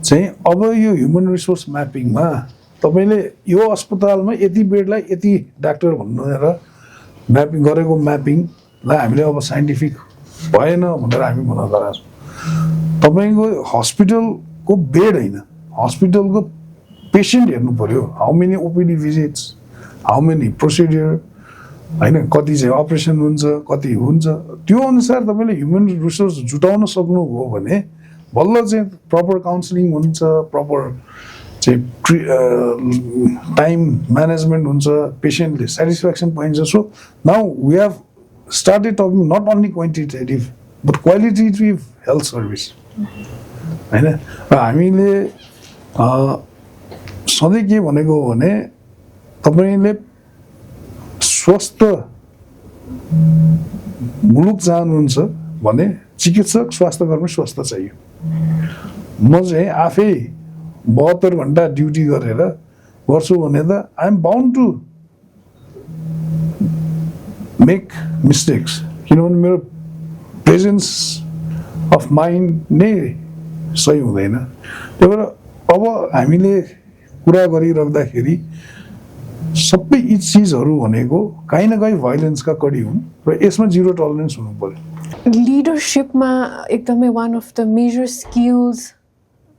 चाहिँ अब यो ह्युमन रिसोर्स म्यापिङमा तपाईँले यो अस्पतालमा यति बेडलाई यति डाक्टर भनेर म्यापिङ गरेको म्यापिङलाई हामीले अब साइन्टिफिक भएन भनेर हामी भन्न गएको छौँ। तपाईँको हस्पिटलको बेड होइन, हस्पिटलको पेसेन्ट हेर्नु पर्यो। How many OPD visits, how many procedure होइन, कति चाहिँ अपरेसन हुन्छ कति हुन्छ, त्यो अनुसार तपाईँले ह्युमन रिसोर्स जुटाउन सक्नुभयो भने बल्ल चाहिँ प्रपर काउन्सिलिङ हुन्छ, प्रपर चाहिँ टाइम म्यानेजमेन्ट हुन्छ, पेसेन्टले सेटिस्फ्याक्सन पाइन्छ। So now we have started talking not only quantitative but qualitative health service हैन। र हामीले सधैँ के भनेको हो भने तपाईले स्वस्थ मुलुक चाहनुहुन्छ भने चिकित्सक स्वास्थ्यकर्मी स्वस्थ चाहियो। म चाहिँ आफै 72 घन्टा ड्युटी गरेर गर्छु भने त I am bound to make mistakes, किनभने मेरो प्रेजेन्स अफ माइन्ड नै सही हुँदैन। त्यही भएर अब हामीले कुरा गरिराख्दाखेरि सबै यी चिजहरू भनेको कहीँ न कहीँ भाइलेन्सका कडी हुन् र यसमा जिरो टलरेन्स हुनु पर्यो। लिडरसिपमा एकदमै one of the major skills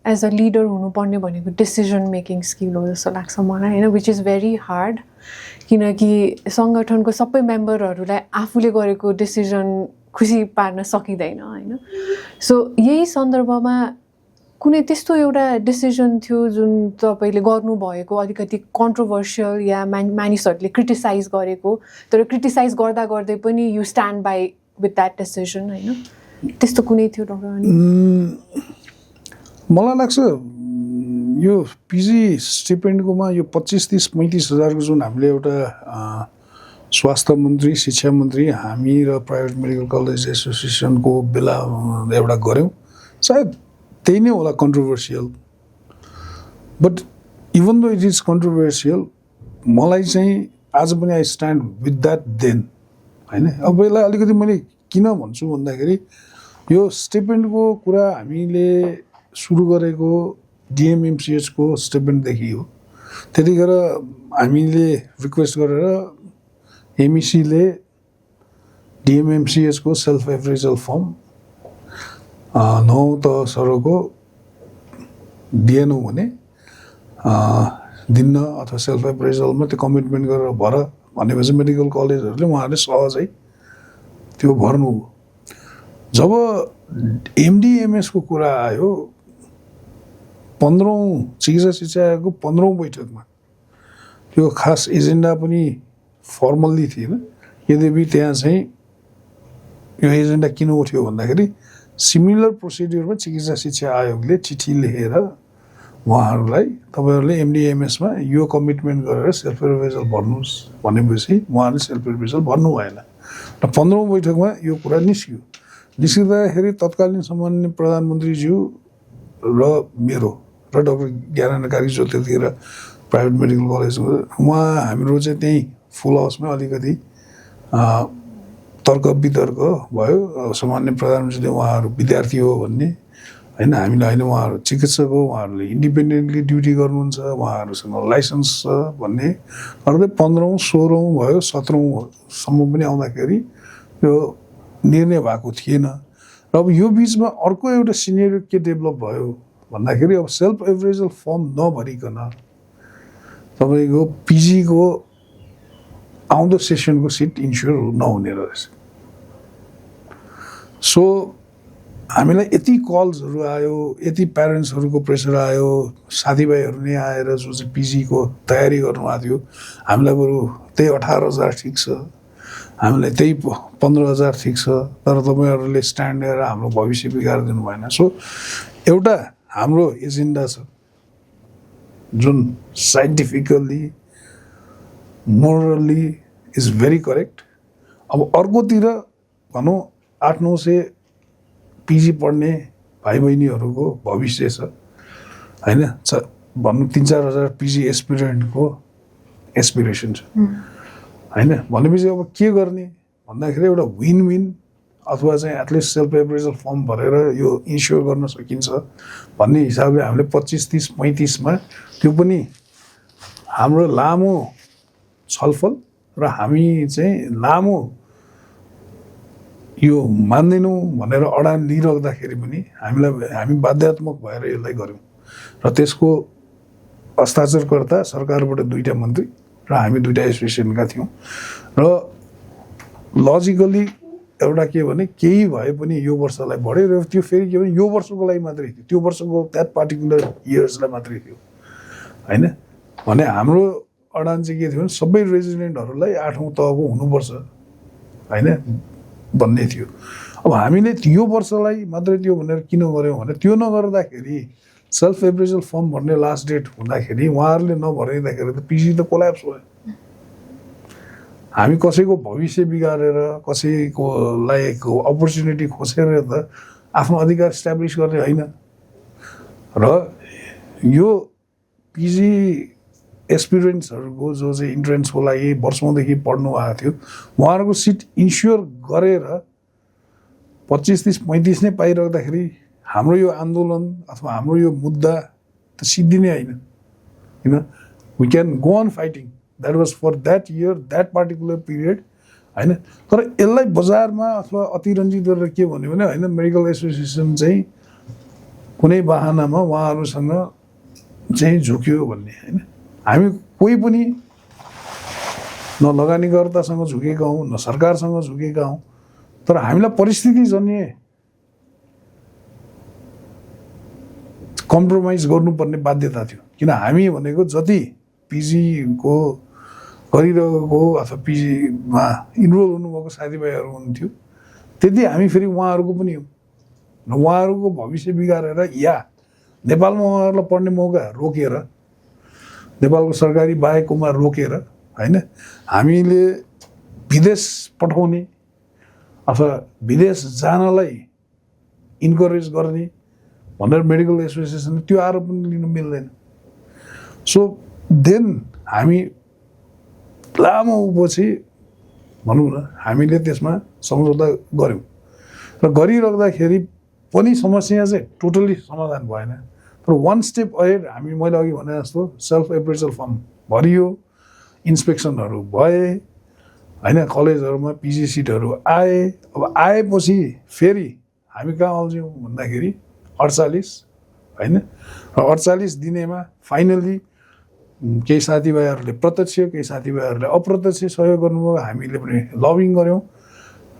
as a leader हुनुपर्ने भनेको डिसिजन मेकिङ स्किल हो जस्तो लाग्छ मलाई होइन, विच इज भेरी हार्ड। किनकि सङ्गठनको सबै मेम्बरहरूलाई आफूले गरेको डिसिजन खुसी पार्न सकिँदैन होइन। सो यही सन्दर्भमा कुनै त्यस्तो एउटा डिसिजन थियो जुन तपाईँले गर्नुभएको अलिकति कन्ट्रोभर्सियल या मानिसहरूले क्रिटिसाइज गरेको, तर क्रिटिसाइज गर्दा गर्दै पनि you stand by with that decision होइन, त्यस्तो कुनै थियो डक्टर? मलाई लाग्छ यो पिजी स्टिपेन्डकोमा यो 25-30-35 हजारको जुन हामीले एउटा स्वास्थ्य मन्त्री, शिक्षा मन्त्री, हामी र प्राइभेट मेडिकल कलेज एसोसिएसनको बेला एउटा गऱ्यौँ। सायद त्यही नै होला controversial, but even though it is controversial मलाई चाहिँ आज पनि I stand with that then होइन। अब यसलाई अलिकति मैले किन भन्छु भन्दाखेरि यो स्टेटमेन्टको कुरा हामीले सुरु गरेको डिएमएमसिएचको स्टेटमेन्टदेखि हो। त्यतिखेर हामीले रिक्वेस्ट गरेर एमइसीले डिएमएमसिएचको सेल्फ एप्रेजल फर्म 9 तह सरको दिएनौँ भने दिन्न अथवा सेल्फ एप्रेजलमा त्यो कमिटमेन्ट गरेर भर भनेपछि मेडिकल कलेजहरूले उहाँहरूले सहजै त्यो भर्नु। जब एमडिएमएसको कुरा आयो 15औं चिकित्सा शिक्षा आयोगको 15औं बैठकमा त्यो खास एजेन्डा पनि फर्मल्ली थिएन। यद्यपि त्यहाँ चाहिँ यो एजेन्डा किन उठ्यो भन्दाखेरि सिमिलर प्रोसिड्युरमा चिकित्सा शिक्षा आयोगले चिठी लेखेर उहाँहरूलाई तपाईँहरूले एमडिएमएसमा यो कमिटमेन्ट गरेर सेल्फ एप्रेजल भर्नुहोस् भनेपछि उहाँहरूले सेल्फ एप्रेजल भन्नु भएन र 15औं बैठकमा यो कुरा निस्क्यो। निस्किँदाखेरि तत्कालीन सम्माननीय प्रधानमन्त्रीज्यू र मेरो र डाक्टर ज्ञानेन्द्र कारीज्यू त्यतिखेर प्राइभेट मेडिकल कलेजको उहाँ हाम्रो चाहिँ त्यहीँ फुल हाउसमै अलिकति तर्क वितर्क भयो। सामान्य प्रधानमन्त्रीले उहाँहरू विद्यार्थी हो भन्ने होइन, हामीलाई होइन उहाँहरू चिकित्सक हो, उहाँहरूले इन्डिपेन्डेन्टली ड्युटी गर्नुहुन्छ, उहाँहरूसँग लाइसेन्स छ भन्ने गर्दै 15औं 16औं भयो 17औंसम्म पनि आउँदाखेरि यो निर्णय भएको थिएन। र अब यो बिचमा अर्को एउटा सिनेरियो के डेभलप भयो भन्दाखेरि अब सेल्फ एप्रेजल फर्म नभरिकन तपाईँको पिजीको आउँदो सेसनको सिट इन्स्योर नहुने रहेछ। सो हामीलाई यति कल्सहरू आयो, यति प्यारेन्ट्सहरूको प्रेसर आयो, साथीभाइहरू नै आएर जो चाहिँ पिजीको तयारी गर्नुभएको थियो हामीलाई बरु त्यही 18,000 ठिक छ, हामीलाई त्यही 15,000 ठिक छ, तर तपाईँहरूले स्ट्यान्ड लिएर हाम्रो भविष्य बिगारिदिनु भएन। सो एउटा हाम्रो एजेन्डा छ जुन scientifically morally is very correct. अब अर्कोतिर भनौँ 800-900 पिजी पढ्ने भाइ बहिनीहरूको भविष्य छ होइन, भनौँ 3-4 हजार पिजी एस्पिरेन्टको एस्पिरेसन छ होइन। भनेपछि अब के गर्ने भन्दाखेरि एउटा विन विन अथवा चाहिँ एटलिस्ट सेल्फ एप्रेजल फर्म भरेर यो इन्स्योर गर्न सकिन्छ भन्ने हिसाबले हामीले 25, 30, 35मा त्यो पनि हाम्रो लामो छलफल र हामी चाहिँ लामो यो मान्दैनौँ भनेर अडान लिइराख्दाखेरि पनि हामी बाध्यात्मक भएर यसलाई गऱ्यौँ र त्यसको हस्ताक्षरकर्ता सरकारबाट 2टा मन्त्री र हामी 2टा एसोसिएसनका थियौँ। र लजिकली एउटा के भने केही भए पनि यो वर्षलाई बढ्यो र त्यो फेरि के भने यो वर्षको लागि मात्रै थियो, त्यो वर्षको द्याट पार्टिकुलर इयर्सलाई मात्रै थियो होइन। भने हाम्रो अडान चाहिँ के थियो भने सबै रेजिडेन्टहरूलाई 8औं तहको हुनुपर्छ होइन भन्ने थियो। अब हामीले यो वर्षलाई मात्रै त्यो भनेर किन गऱ्यौँ भने त्यो नगर्दाखेरि सेल्फ एप्रेजल फर्म भर्ने लास्ट डेट हुँदाखेरि उहाँहरूले नभरिँदाखेरि त पिजी त कोल्याप्स भयो। हामी कसैको भविष्य बिगारेर कसैकोलाई अपर्च्युनिटी खोसेर त आफ्नो अधिकार इस्टाब्लिस गर्ने होइन। र यो पिजी एस्पिरेन्ट्सहरूको जो चाहिँ इन्ट्रेन्सको लागि वर्षौँदेखि पढ्नु भएको थियो उहाँहरूको सिट इन्स्योर गरेर 25, 30, 35 नै पाइराख्दाखेरि हाम्रो यो आन्दोलन अथवा हाम्रो यो मुद्दा त सिद्धिने होइन किन we can go on fighting that was for that year that particular period होइन। तर यसलाई बजारमा अथवा अतिरञ्जित गरेर के भन्यो भने होइन मेडिकल एसोसिएसन चाहिँ कुनै बाहनामा उहाँहरूसँग चाहिँ झुक्यो भन्ने होइन। हामी कोही पनि न लगानीकर्तासँग झुकेका हौँ न सरकारसँग झुकेका हौँ, तर हामीलाई परिस्थितिजन्य कम्प्रोमाइज गर्नुपर्ने बाध्यता थियो। किन हामी भनेको जति पिजीको गरिरहेको अथवा पिजीमा इनरोल हुनुभएको साथीभाइहरू हुन्थ्यो त्यति हामी फेरि उहाँहरूको पनि हो र उहाँहरूको भविष्य बिगारेर या नेपालमा उहाँहरूलाई पढ्ने मौका रोकेर नेपालको सरकारी बाहेकमा रोकेर होइन हामीले विदेश पठाउने अथवा विदेश जानलाई इन्करेज गर्ने भनेर मेडिकल एसोसिएसनले त्यो आरोप पनि लिन मिल्दैन। सो देन हामी लामो पछि भनौँ न हामीले त्यसमा सम्झौता गऱ्यौँ र गरिराख्दाखेरि पनि समस्या चाहिँ टोटली समाधान भएन तर वान स्टेप अहेड मैले अघि भने जस्तो सेल्फ एप्रेजल फर्म भरियो इन्सपेक्सनहरू भए होइन कलेजहरूमा पिजी सिटहरू आए अब आएपछि फेरि हामी कहाँ आउँछौँ भन्दाखेरि 48 होइन र 48 दिनेमा फाइनल्ली केही साथीभाइहरूले प्रत्यक्ष केही साथीभाइहरूले अप्रत्यक्ष सहयोग गर्नुभयो हामीले पनि लबिङ गऱ्यौँ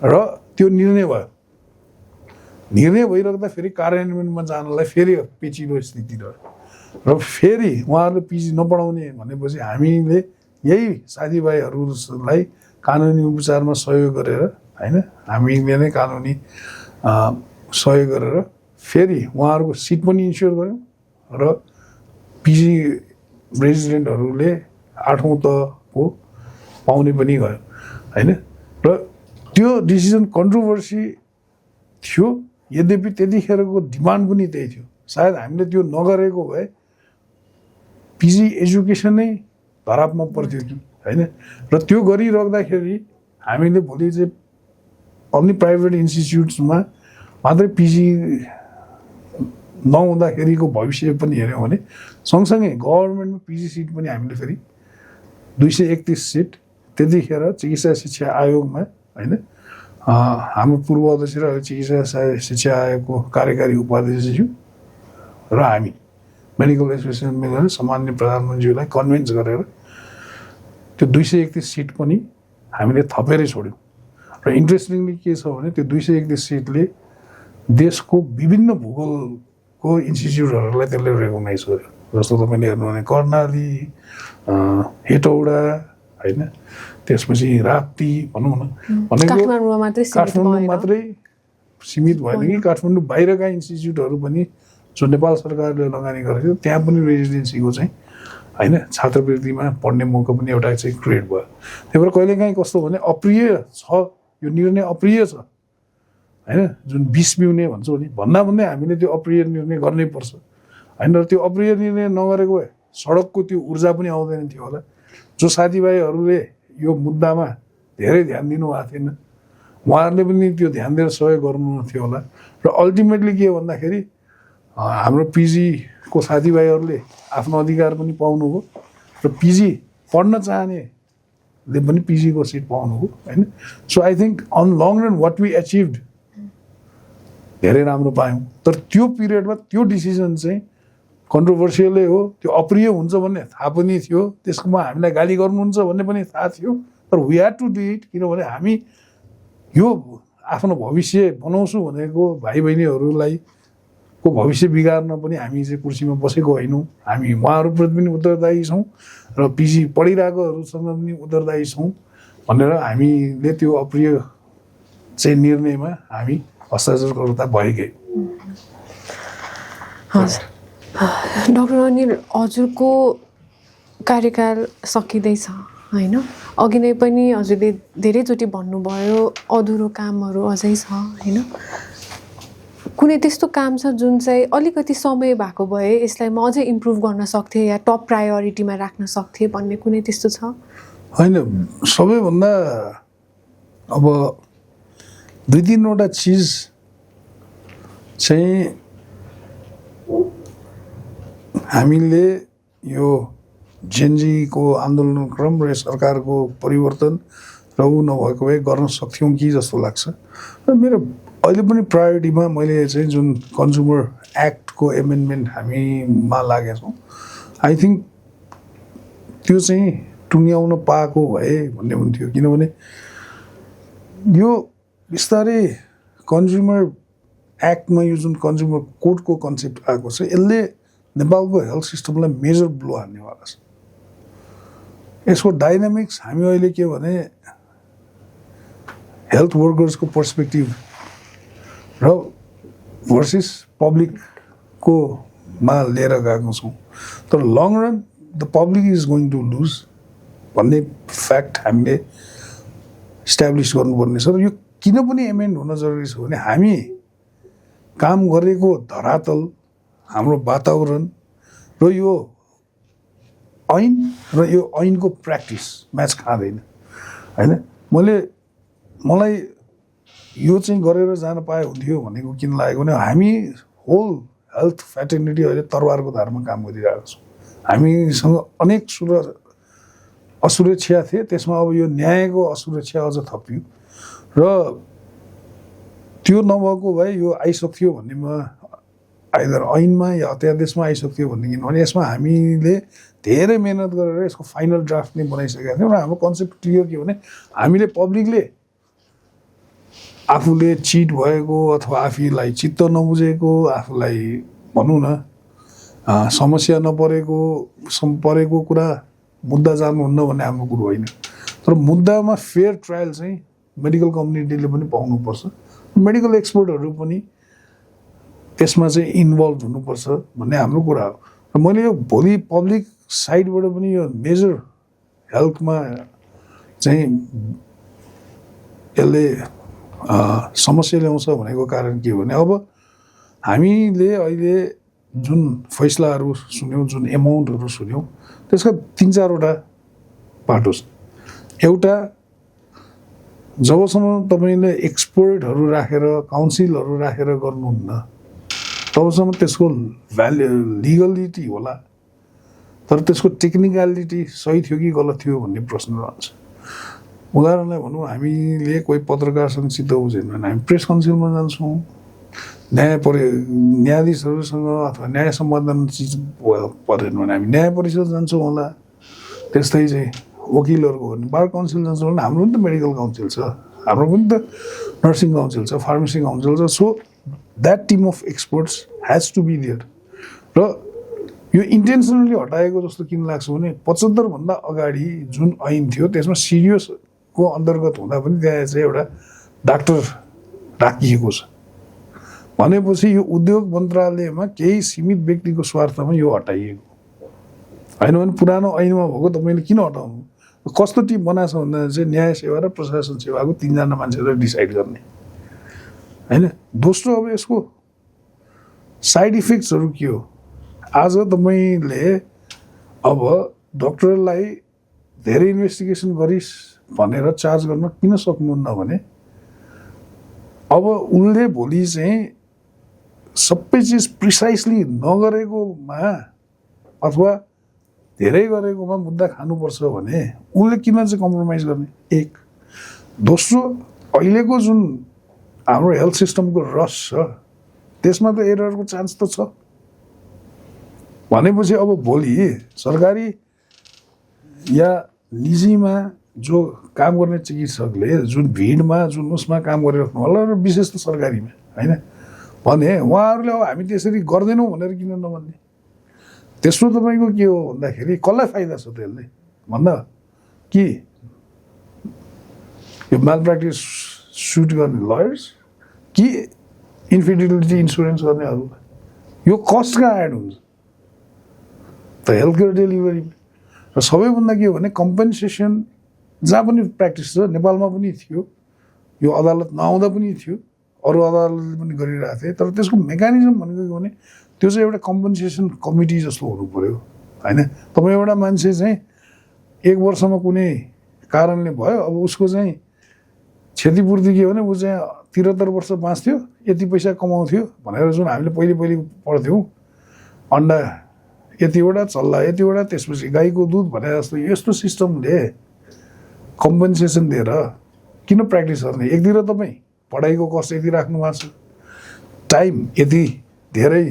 र त्यो निर्णय भयो निर्णय भइराख्दा फेरि कार्यान्वयनमा जानलाई फेरि पेचिलो स्थिति रह्यो र फेरि उहाँहरूले पिजी नपढाउने भनेपछि हामीले यही साथीभाइहरूलाई कानुनी उपचारमा सहयोग गरेर होइन हामीले नै कानुनी सहयोग गरेर फेरि उहाँहरूको सिट पनि इन्स्योर गऱ्यौँ र पिजी रेजिडेन्टहरूले 8औं तहको पाउने पनि गयो होइन र त्यो डिसिजन कन्ट्रोभर्सी थियो यद्यपि त्यतिखेरको डिमान्ड पनि त्यही थियो सायद हामीले त्यो नगरेको भए पिजी एजुकेसन नै धरापमा पर्थ्यो कि होइन र त्यो गरिराख्दाखेरि हामीले भोलि चाहिँ अन्य प्राइभेट इन्स्टिट्युट्समा मात्रै पिजी नहुँदाखेरिको भविष्य पनि हेऱ्यौँ भने सँगसँगै गभर्मेन्टमा पिजी सिट पनि हामीले फेरि 231 सिट त्यतिखेर चिकित्सा शिक्षा आयोगमा होइन हाम्रो पूर्व अध्यक्ष र चिकित्सा शिक्षा आयोगको कार्यकारी उपाध्यक्षज्यू र हामी मेडिकल एसोसिएसन मिलेर सामान्य प्रधानमन्त्रीलाई कन्भिन्स गरेर त्यो 231 सिट पनि हामीले थपेरै छोड्यौँ र इन्ट्रेस्टिङली के छ भने त्यो 231 सिटले देशको विभिन्न भूगोलको इन्स्टिट्युटहरूलाई त्यसले रेकगनाइज गर्यो जस्तो तपाईँले हेर्नु भने कर्णाली हेटौडा होइन त्यसपछि राप्ती भनौँ न भनेको काठमाडौँ मात्रै सीमित भएन कि काठमाडौँ बाहिरका इन्स्टिट्युटहरू पनि जो नेपाल सरकारले लगानी गरेको थियो त्यहाँ पनि रेजिडेन्सीको चाहिँ होइन छात्रवृत्तिमा पढ्ने मौका पनि एउटा चाहिँ क्रिएट भयो त्यही भएर कहिलेकाहीँ कस्तो भने अप्रिय छ यो निर्णय अप्रिय छ होइन जुन विष पिउने भन्छौँ नि भन्दा भन्दै हामीले त्यो अप्रिय निर्णय गर्नै पर्छ होइन र त्यो अप्रिय निर्णय नगरेको भए सडकको त्यो ऊर्जा पनि आउँदैन थियो होला जो साथीभाइहरूले यो मुद्दामा धेरै ध्यान दिनुभएको थिएन उहाँहरूले पनि त्यो ध्यान दिएर सहयोग गर्नु थियो होला र अल्टिमेटली के भन्दाखेरि हाम्रो पिजीको साथीभाइहरूले आफ्नो अधिकार पनि पाउनुभयो र पिजी पढ्न चाहनेले पनि पिजीको सिट पाउनुभयो होइन so I think on long run what we achieved धेरै राम्रो पायौँ तर त्यो पिरियडमा त्यो डिसिजन चाहिँ कन्ट्रोभर्सियलै हो त्यो अप्रिय हुन्छ भन्ने थाहा पनि थियो त्यसकोमा हामीलाई गाली गर्नुहुन्छ भन्ने पनि थाहा थियो तर we had to do it किनभने हामी यो आफ्नो भविष्य बनाउँछु भनेको भाइ बहिनीहरूलाई को भविष्य बिगार्न पनि हामी चाहिँ कुर्सीमा बसेको होइनौँ हामी उहाँहरूप्रति पनि उत्तरदायी छौँ र पिजी पढिरहेकोहरूसँग पनि उत्तरदायी छौँ भनेर हामीले त्यो अप्रिय चाहिँ निर्णयमा हामी हस्ताक्षरकर्ता भएकै। हजुर डाक्टर अनिल हजुरको कार्यकाल सकिँदैछ होइन अघि नै पनि हजुरले धेरैचोटि भन्नुभयो अधुरो कामहरू अझै छ होइन कुनै त्यस्तो काम छ जुन चाहिँ अलिकति समय भएको भए यसलाई म अझै इम्प्रुभ गर्न सक्थेँ या टप प्रायोरिटीमा राख्न सक्थेँ भन्ने कुनै त्यस्तो छ होइन सबैभन्दा अब 2-3वटा चिज चाहिँ हामीले यो जेनजीको आन्दोलन क्रम र सरकारको परिवर्तन र ऊ नभएको भए गर्न सक्थ्यौँ कि जस्तो लाग्छ र मेरो अहिले पनि प्रायोरिटीमा मैले चाहिँ जुन कन्ज्युमर एक्टको एमेन्डमेन्ट हामीमा लागेछौँ आई थिङ्क त्यो चाहिँ टुङ्ग्याउन पाएको भए भन्ने हुन्थ्यो किनभने यो बिस्तारै कन्ज्युमर एक्टमा यो जुन कन्ज्युमर कोर्टको कन्सेप्ट आएको छ यसले नेपालको हेल्थ सिस्टमलाई मेजर ब्लो हान्नेवाला छ यसको डाइनामिक्स हामी अहिले के भने हेल्थ वर्कर्सको पर्सपेक्टिभ र भर्सेस पब्लिकको मा लिएर गएको छौँ तर long run the public is going to lose भन्ने फ्याक्ट हामीले इस्टाब्लिस गर्नुपर्ने छ र यो किन पनि एमेन्ड हुन जरुरी छ भने हामी काम गरेको धरातल हाम्रो वातावरण र यो ऐन र यो ऐनको प्र्याक्टिस म्याच खाँदैन होइन मलाई यो चाहिँ गरेर जान पाए हुन्थ्यो भनेको किन लागेको भने हामी होल हेल्थ फ्याटर्निटी अहिले तरवारको धारमा काम गरिरहेको छौँ हामीसँग अनेक असुरक्षा थिए त्यसमा अब यो न्यायको असुरक्षा अझ थपियो र त्यो नभएको भए यो आइसक्थ्यो भन्नेमा आइदर ऐनमा या अध्यादेशमा आइसक्थ्यो भन्ने किनभने यसमा हामीले धेरै मेहनत गरेर यसको फाइनल ड्राफ्ट नै बनाइसकेका थियौँ र हाम्रो कन्सेप्ट क्लियर के भने हामीले पब्लिकले आफूले चिट भएको अथवा आफूलाई चित्त नबुझेको आफूलाई भनौँ न समस्या परेको कुरा मुद्दा जान्नुहुन्न भन्ने हाम्रो कुरो होइन तर मुद्दामा फेयर ट्रायल चाहिँ मेडिकल कम्युनिटीले पनि पाउनुपर्छ मेडिकल एक्सपर्टहरू पनि त्यसमा चाहिँ इन्भल्भ हुनुपर्छ भन्ने हाम्रो कुरा हो र मैले यो भोलि पब्लिक साइडबाट पनि यो मेजर हेल्थमा चाहिँ यसले समस्या ल्याउँछ भनेको कारण के हो भने अब हामीले अहिले जुन फैसलाहरू सुन्यौँ जुन एमाउन्टहरू सुन्यौँ त्यसका 3-4वटा बाटो छ एउटा जबसम्म तपाईँले एक्सपर्टहरू राखेर काउन्सिलहरू राखेर गर्नुहुन्न तबसम्म त्यसको लिगलिटी होला तर त्यसको टेक्निकलिटी सही थियो कि गलत थियो भन्ने प्रश्न रहन्छ उदाहरणलाई भनौँ हामीले कोही पत्रकारसँग चित्त बुझेन भने हामी प्रेस काउन्सिलमा जान्छौँ न्यायाधीशहरूसँग अथवा न्याय सम्बन्धन चिज परेन भने हामी न्याय परिषद जान्छौँ होला त्यस्तै चाहिँ वकिलहरूको भने बार काउन्सिल जान्छौँ भने हाम्रो पनि त मेडिकल काउन्सिल छ हाम्रो पनि त नर्सिङ काउन्सिल छ फार्मेसी काउन्सिल छ so that team of experts has to be there र यो इन्टेन्सनली हटाएको जस्तो किन लाग्छ भने 75 भन्दा अगाडि जुन ऐन थियो त्यसमा सिरियसको अन्तर्गत हुँदा पनि त्यहाँ चाहिँ एउटा डाक्टर राखिएको छ भनेपछि यो उद्योग मन्त्रालयमा केही सीमित व्यक्तिको स्वार्थमा यो हटाइएको होइन भने पुरानो ऐनमा भएको तपाईँले किन हटाउनु कस्तो टिम बनाएको छ भन्दा चाहिँ न्याय सेवा र प्रशासन सेवाको 3जना मान्छेले डिसाइड गर्ने होइन दोस्रो अब यसको साइड इफेक्ट्सहरू के हो आज तपाईँले अब डक्टरलाई धेरै इन्भेस्टिगेसन गरिस् भनेर चार्ज गर्न किन सक्नुहुन्न भने अब उनले भोलि चाहिँ सबै चिज प्रिसाइसली नगरेकोमा अथवा धेरै गरेकोमा मुद्दा खानुपर्छ भने उनले किन चाहिँ कम्प्रोमाइज गर्ने एक दोस्रो अहिलेको जुन हाम्रो हेल्थ सिस्टमको रस छ त्यसमा त एररको चान्स त छ भनेपछि अब भोलि सरकारी या निजीमा जो काम गर्ने चिकित्सकले जुन भिडमा जुन उसमा काम गरिराख्नु होला र विशेष त सरकारीमा होइन भने उहाँहरूले अब हामी त्यसरी गर्दैनौँ भनेर किन नभन्ने त्यसमा तपाईँको के हो भन्दाखेरि कसलाई फाइदा छ त्यसले भन्दा कि यो माल प्र्याक्टिस सुट गर्ने लयर्स कि इन्फिडिलिटी इन्सुरेन्स गर्नेहरू यो कस्ट कहाँ एड हुन्छ त हेल्थ केयर डेलिभरी र सबैभन्दा के हो भने कम्पेन्सेसन जहाँ पनि प्र्याक्टिस छ नेपालमा पनि थियो यो अदालत नआउँदा पनि थियो अरू अदालतले पनि गरिरहेको थिए तर त्यसको मेकानिजम भनेको के भने त्यो चाहिँ एउटा कम्पेन्सेसन कमिटी जस्तो हुनु पऱ्यो होइन तपाईँ एउटा मान्छे चाहिँ 1 वर्षमा कुनै कारणले भयो अब उसको चाहिँ क्षतिपूर्ति के भने ऊ चाहिँ 73 वर्ष बाँच्थ्यो यति पैसा कमाउँथ्यो भनेर जुन हामीले पहिले पढ्थ्यौँ अन्डा यतिवटा चल्ला यतिवटा त्यसपछि गाईको दुध भनेर जस्तो यस्तो सिस्टमले कम्पेन्सेसन दिएर किन प्र्याक्टिस गर्ने एकतिर तपाईँ पढाइको कस्ट यति राख्नु भएको छ टाइम यति धेरै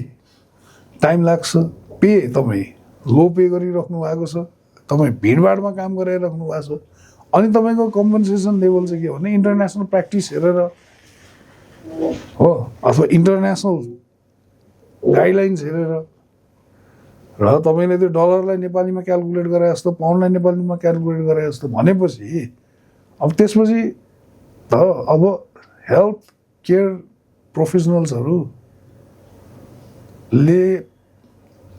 टाइम लाग्छ पे तपाईँ लो पे गरिराख्नु भएको छ तपाईँ भिडभाडमा काम गराइराख्नु भएको छ अनि तपाईँको कम्पेन्सेसन लेभल चाहिँ के भने इन्टरनेसनल प्र्याक्टिस हेरेर हो अथवा इन्टरनेसनल गाइडलाइन्स हेरेर र तपाईँले त्यो डलरलाई नेपालीमा क्यालकुलेट गरे जस्तो पाउन्डलाई नेपालीमा क्यालकुलेट गरे जस्तो भनेपछि अब त्यसपछि त अब हेल्थ केयर प्रोफेसनल्सहरूले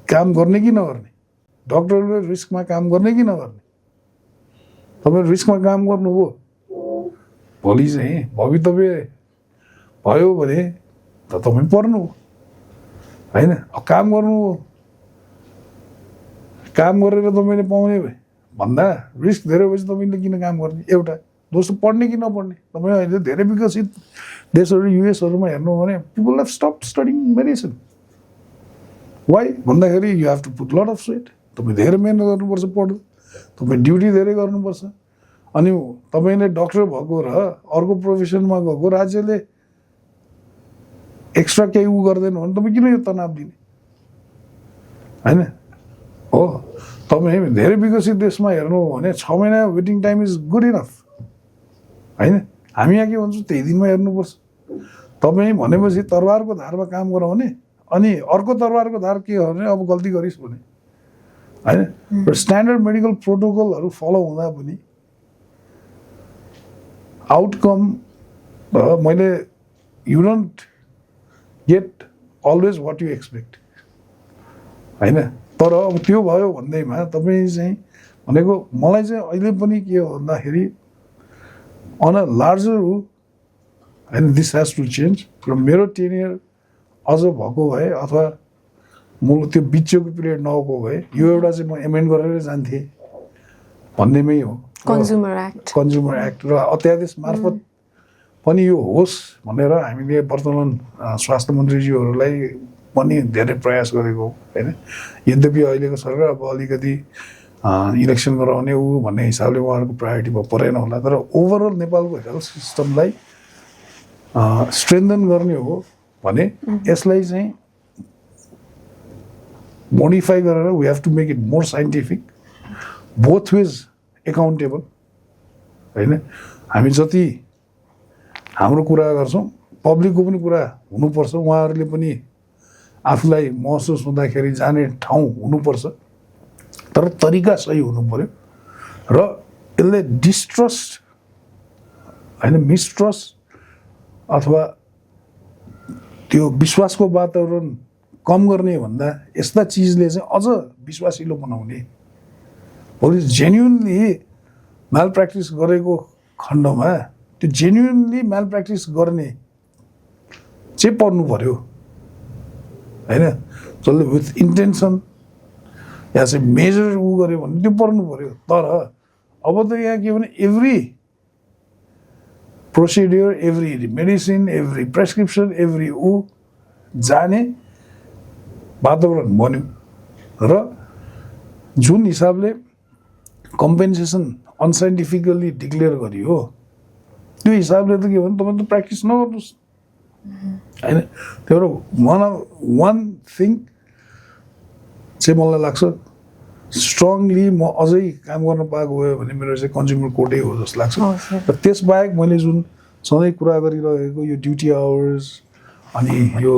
काम गर्ने कि नगर्ने डक्टरले रिस्कमा काम गर्ने कि नगर्ने तपाईँ रिस्कमा काम गर्नुभयो भोलि चाहिँ भवितव्य भयो भने त तपाईँ पर्नु होइन काम गर्नु काम गरेर तपाईँले पाउने भन्दा रिस्क धेरै भएपछि तपाईँले किन काम गर्ने एउटा दोस्रो पढ्ने कि नपढ्ने तपाईँ अहिले धेरै विकसित देशहरू युएसहरूमा हेर्नु हो भने people have stop studying medicine why भन्दाखेरि you have to put lot of sweat तपाईँ धेरै मेहनत गर्नुपर्छ पढ्नु तपाईँ ड्युटी धेरै गर्नुपर्छ अनि तपाईँले डक्टर भएको र अर्को प्रोफेसनमा गएको राज्यले एक्स्ट्रा केही उ गर्दैन भने तपाईँ किन यो तनाव दिने होइन हो तपाईँ धेरै विकसित देशमा हेर्नु हो भने 6 महिना waiting time is good enough होइन हामी यहाँ के भन्छौँ त्यही दिनमा हेर्नुपर्छ तपाईँ भनेपछि तरबारको धारमा काम गरौँ भने अनि अर्को तरबारको धार के हो भने अब गल्ती गरिस् भने होइन र स्ट्यान्डर्ड मेडिकल प्रोटोकलहरू फलो हुँदा पनि आउटकम मैले you don't get always what you expect होइन तर अब त्यो भयो भन्दैमा तपाईँ चाहिँ भनेको मलाई चाहिँ अहिले पनि के हो भन्दाखेरि अन अ लार्जर हो होइन दिस हेज टु चेन्ज र मेरो टेनियर अझ भएको भए अथवा म त्यो बिचको पिरियड नभएको भए यो एउटा चाहिँ म एमेन्ड गरेर जान्थेँ भन्नेमै हो कन्ज्युमर एक्ट र अध्यादेश मार्फत पनि यो होस् भनेर हामीले वर्तमान स्वास्थ्य मन्त्रीज्यूहरूलाई पनि धेरै प्रयास गरेको होइन यद्यपि अहिलेको सरकार अब अलिकति इलेक्सन गराउने ऊ भन्ने हिसाबले उहाँहरूको प्रायोरिटीमा परेन होला तर ओभरअल नेपालको हेल्थ सिस्टमलाई स्ट्रेन्थन गर्ने हो भने यसलाई चाहिँ मोडिफाई गरेर we have to make it more scientific both ways accountable होइन हामी जति हाम्रो कुरा गर्छौँ पब्लिकको पनि कुरा हुनुपर्छ उहाँहरूले पनि आफूलाई महसुस हुँदाखेरि जाने ठाउँ हुनुपर्छ तर तरिका सही हुनु पर्यो र यसले डिस्ट्रस्ट होइन मिसट्रस्ट अथवा त्यो विश्वासको वातावरण कम गर्ने भन्दा यस्ता चिजले चाहिँ अझ विश्वासिलो बनाउने भोलि जेन्युनली म्याल प्र्याक्टिस गरेको खण्डमा त्यो जेन्युनली म्याल प्र्याक्टिस गर्ने चाहिँ पर्नु पर्यो होइन जसले विथ इन्टेन्सन या चाहिँ मेजर उ गर्यो भने त्यो पर्नु पर्यो तर अब त यहाँ के भने every procedure every medicine every prescription every ऊ जाने वातावरण बन्यो र जुन हिसाबले कम्पेन्सेसन अनसाइन्टिफिकली डिक्लेयर गरियो त्यो हिसाबले त के भने तपाईँ त प्र्याक्टिस नगर्नुहोस् होइन त्यही भएर वान थिङ चाहिँ मलाई लाग्छ स्ट्रङली म अझै काम गर्न पाएको भयो भने मेरो चाहिँ कन्ज्युमर कोर्टै हो जस्तो लाग्छ र त्यसबाहेक मैले जुन सधैँ कुरा गरिरहेको यो ड्युटी आवर्स अनि यो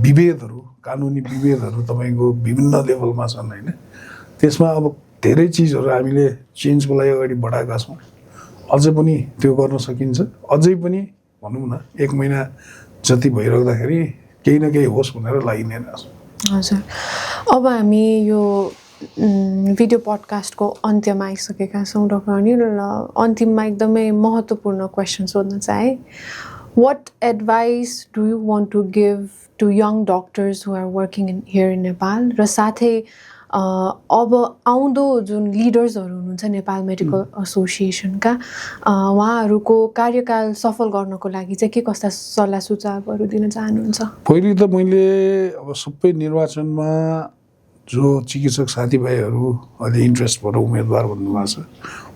विभेदहरू कानुनी विभेदहरू तपाईँको विभिन्न लेभलमा छन् होइन त्यसमा अब धेरै चिजहरू हामीले चेन्जको लागि अगाडि बढाएका छौँ अझै पनि त्यो गर्न सकिन्छ अझै पनि भनौँ न 1 महिना जति भइराख्दाखेरि केही न केही होस् भनेर लागि नै रहेछ हजुर अब हामी यो भिडियो पडकास्टको अन्त्यमा आइसकेका छौँ डाक्टर अनिल र अन्तिममा एकदमै महत्त्वपूर्ण क्वेसन सोध्न चाहे what advice do you want to give to young doctors who are working here in Nepal र साथै अब आउँदो जुन लिडर्सहरू हुनुहुन्छ नेपाल मेडिकल एसोसिएसनका उहाँहरूको कार्यकाल सफल गर्नको लागि चाहिँ के कस्ता सल्लाह सुझावहरू दिन चाहनुहुन्छ पहिले त मैले अब सबै निर्वाचनमा जो चिकित्सक साथीभाइहरू अहिले इन्ट्रेस्ट भएर उम्मेदवार भन्नुभएको छ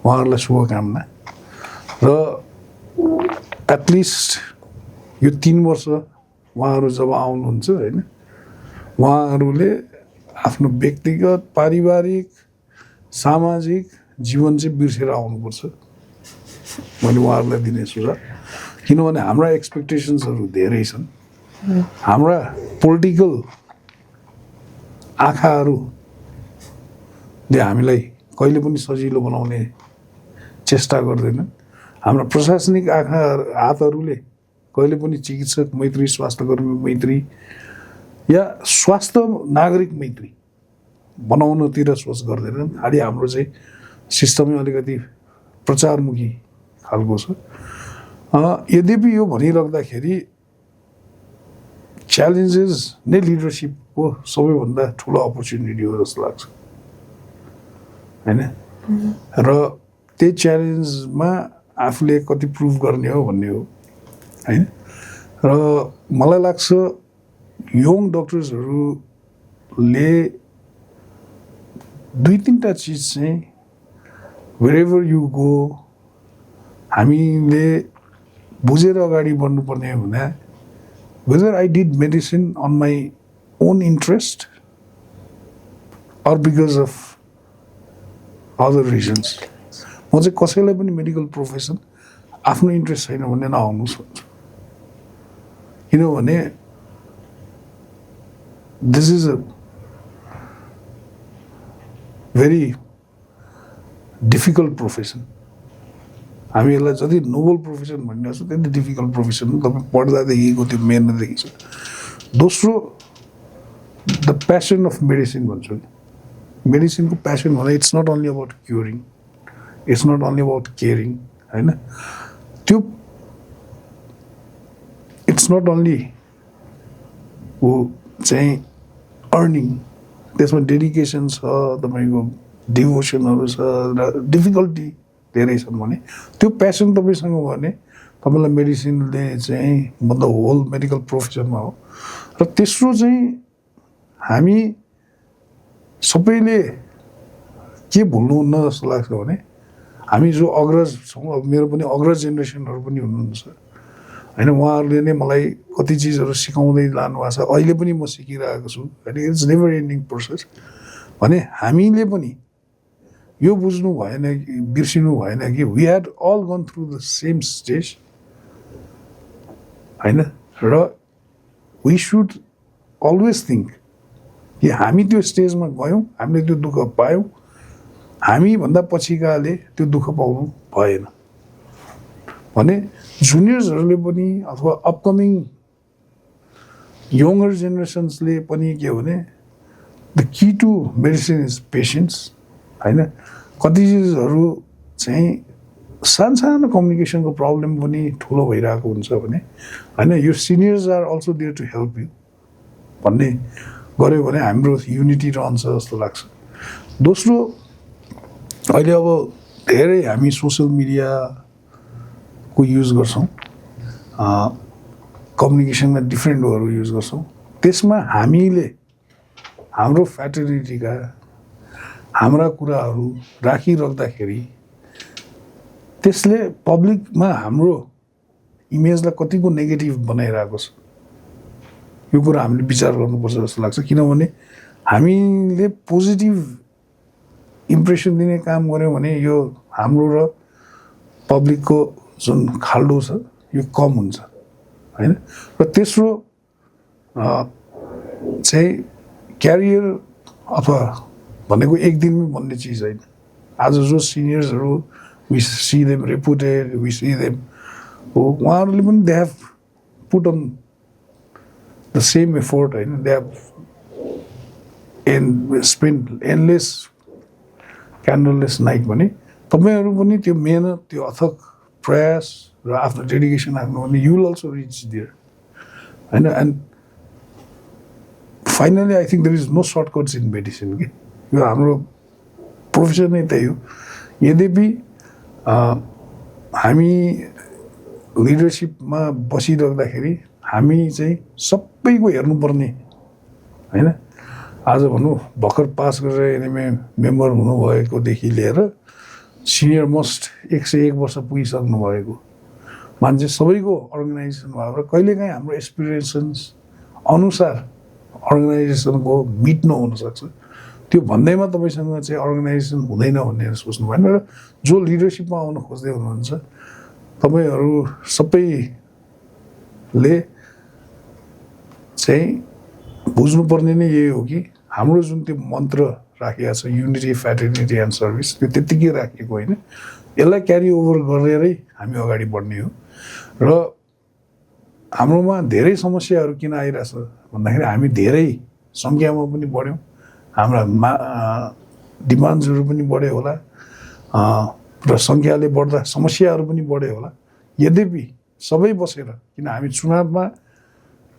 उहाँहरूलाई शुभकामना र एटलिस्ट यो 3 वर्ष उहाँहरू जब आउनुहुन्छ होइन उहाँहरूले आफ्नो व्यक्तिगत पारिवारिक सामाजिक जीवन चाहिँ बिर्सेर आउनुपर्छ मैले उहाँहरूलाई दिने सुझाव किनभने हाम्रा एक्सपेक्टेसन्सहरू धेरै छन् हाम्रा पोलिटिकल आँखाहरूले हामीलाई कहिले पनि सजिलो बनाउने चेष्टा गर्दैनन् हाम्रा प्रशासनिक हातहरूले कहिले पनि चिकित्सक मैत्री स्वास्थ्यकर्मी मैत्री या स्वास्थ्य नागरिक मैत्री बनाउनतिर सोच गर्दैनन् खालि हाम्रो चाहिँ सिस्टमै अलिकति प्रचारमुखी खालको छ यद्यपि यो भनिराख्दाखेरि च्यालेन्जेस नै लिडरसिपको सबैभन्दा ठुलो अपर्च्युनिटी हो जस्तो लाग्छ हैन र त्यही च्यालेन्जमा आफूले कति प्रुभ गर्ने हो भन्ने हो हैन र मलाई लाग्छ यङ डक्टर्सहरूले 2-3टा चिज चाहिँ wherever you go हामीले बुझेर अगाडि बढ्नुपर्ने हुँदा whether I did medicine on my own interest or because of other reasons. म चाहिँ कसैलाई पनि मेडिकल प्रोफेसन आफ्नो इन्ट्रेस्ट छैन भने नआउनुहोस् भन्छु किनभने this is a very difficult profession हामी यसलाई जति नोबल प्रोफेसन भनिरहेको छौँ त्यति डिफिकल्ट प्रोफेसन हो तपाईँ पढ्दादेखिको त्यो मेहनतदेखि छ दोस्रो द प्यासन अफ मेडिसिन भन्छु नि मेडिसिनको प्यासन भन्दा it's not only about curing it's not only about caring होइन त्यो इट्स नट ओन्ली हो चाहिँ अर्निङ त्यसमा डेडिकेसन छ तपाईँको डिभोसनहरू छ र डिफिकल्टी धेरै छन् भने त्यो प्यासन तपाईँसँग भयो भने तपाईँलाई मेडिसिनले चाहिँ मतलब होल मेडिकल प्रोफेसनमा हो र तेस्रो चाहिँ हामी सबैले के भुल्नुहुन्न जस्तो लाग्छ भने हामी जो अग्रज छौँ अब मेरो पनि अग्रज जेनेरेसनहरू पनि हुनुहुन्छ होइन उहाँहरूले नै मलाई कति चिजहरू सिकाउँदै लानुभएको छ अहिले पनि म सिकिरहेको छु होइन इट्स नेभर एन्डिङ प्रोसेस भने हामीले पनि यो बुझ्नु भएन कि बिर्सिनु भएन कि we had all gone through the same stage होइन र वी सुड अलवेज थिङ्क कि हामी त्यो स्टेजमा गयौँ हामीले त्यो दुःख पायौँ हामीभन्दा पछिकाले त्यो दुःख पाउनु भएन भने जुनियर्सहरूले पनि अथवा अपकमिङ यङ्गर जेनेरेसन्सले पनि के भने the key to medicine is patience होइन कति चिजहरू चाहिँ सानो कम्युनिकेसनको प्रब्लम पनि ठुलो भइरहेको हुन्छ भने होइन यो seniors are also there to help you भन्ने गऱ्यो भने हाम्रो युनिटी रहन्छ जस्तो लाग्छ दोस्रो अहिले अब धेरै हामी सोसियल मिडियाको युज गर्छौँ कम्युनिकेसनमा डिफ्रेन्ट वेहरू युज गर्छौँ त्यसमा हामीले हाम्रो फ्याटर्निटीका हाम्रा कुराहरू राखिराख्दाखेरि त्यसले पब्लिकमा हाम्रो इमेजलाई कतिको नेगेटिभ बनाइरहेको छ यो कुरा हामीले विचार गर्नुपर्छ जस्तो लाग्छ किनभने हामीले पोजिटिभ इम्प्रेसन दिने काम गऱ्यौँ भने यो हाम्रो र पब्लिकको जुन खाल्डो छ यो कम हुन्छ होइन र तेस्रो चाहिँ क्यारियर अथवा भनेको एक दिनमै बन्ने चिज होइन आज जो सिनियर्सहरू we see them reputed we see them हो उहाँहरूले पनि they have put on the same effort होइन they have spend endless candleless night भने तपाईँहरू पनि त्यो मेहनत त्यो अथक प्रयास र आफ्नो डेडिकेसन राख्नु भने you will also reach there होइन and finally I think there is no shortcuts in medicine कि यो हाम्रो प्रोफेसन नै त्यही हो यद्यपि हामी लिडरसिपमा बसिराख्दाखेरि हामी चाहिँ सबैको हेर्नुपर्ने होइन आज भनौँ भर्खर पास गरेर एनएमए मेम्बर हुनुभएकोदेखि लिएर सिनियर मोस्ट 101 वर्ष पुगिसक्नु भएको मान्छे सबैको अर्गनाइजेसन भएर कहिलेकाहीँ हाम्रो एक्सपिरियन्स अनुसार अर्गनाइजेसनको मिट नहुनसक्छ त्यो भन्दैमा तपाईँसँग चाहिँ अर्गनाइजेसन हुँदैन भनेर सोच्नु भएन र जो लिडरसिपमा आउन खोज्दै हुनुहुन्छ तपाईँहरू सबैले चाहिँ बुझ्नुपर्ने नै यही हो कि हाम्रो जुन त्यो मन्त्र राखिएको छ युनिटी फ्याटर्निटी एन्ड सर्भिस त्यो त्यत्तिकै राखिएको होइन यसलाई क्यारी ओभर गरेरै हामी अगाडि बढ्ने हो र हाम्रोमा धेरै समस्याहरू किन आइरहेछ भन्दाखेरि हामी धेरै सङ्ख्यामा पनि बढ्यौँ हाम्रा डिमान्ड्सहरू पनि बढ्यो होला र सङ्ख्याले बढ्दा समस्याहरू पनि बढ्यो होला यद्यपि सबै बसेर किन हामी चुनावमा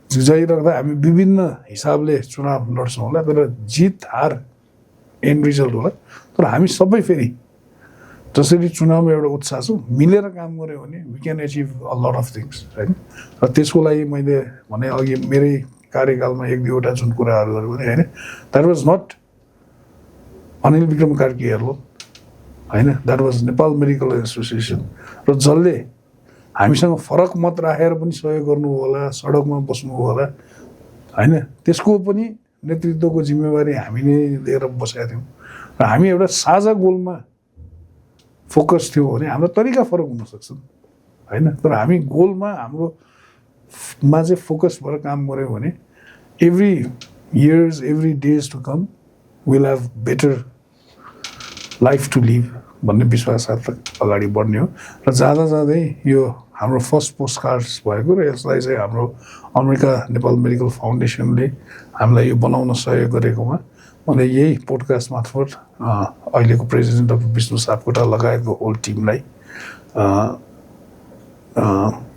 जुझाइराख्दा हामी विभिन्न हिसाबले चुनाव लड्छौँ होला तर जित हार एन्ड रिजल्ट होला तर हामी सबै फेरि जसरी चुनावमा एउटा उत्साह छ मिलेर काम गऱ्यो भने we can achieve a lot of things होइन र त्यसको लागि मैले भने अघि मेरै कार्यकालमा एक दुईवटा जुन कुराहरू गरेँ भने होइन that was not Anil Bikram Karki हेर्लो होइन that was Nepal medical association र जसले हामीसँग फरक मत राखेर पनि सहयोग गर्नु होला सडकमा बस्नु होला होइन त्यसको पनि नेतृत्वको जिम्मेवारी हामीले लिएर बसेका थियौँ र हामी एउटा साझा गोलमा फोकस थियो भने हाम्रो तरिका फरक हुन सक्छन् होइन तर हामी गोलमा हाम्रोमा चाहिँ फोकस भएर काम गऱ्यौँ भने every years every days to come will have better life to live भन्ने विश्वास साथ अगाडि बढ्ने हो र जाँदा जाँदै यो हाम्रो फर्स्ट पोस्ट कार्ड्स भएको र यसलाई चाहिँ हाम्रो अमेरिका नेपाल मेडिकल फाउन्डेसनले हामीलाई यो बनाउन सहयोग गरेकोमा मैले यही पोडकास्ट मार्फत अहिलेको प्रेसिडेन्ट डाक्टर विष्णु सापकोटा लगायतको होल टिमलाई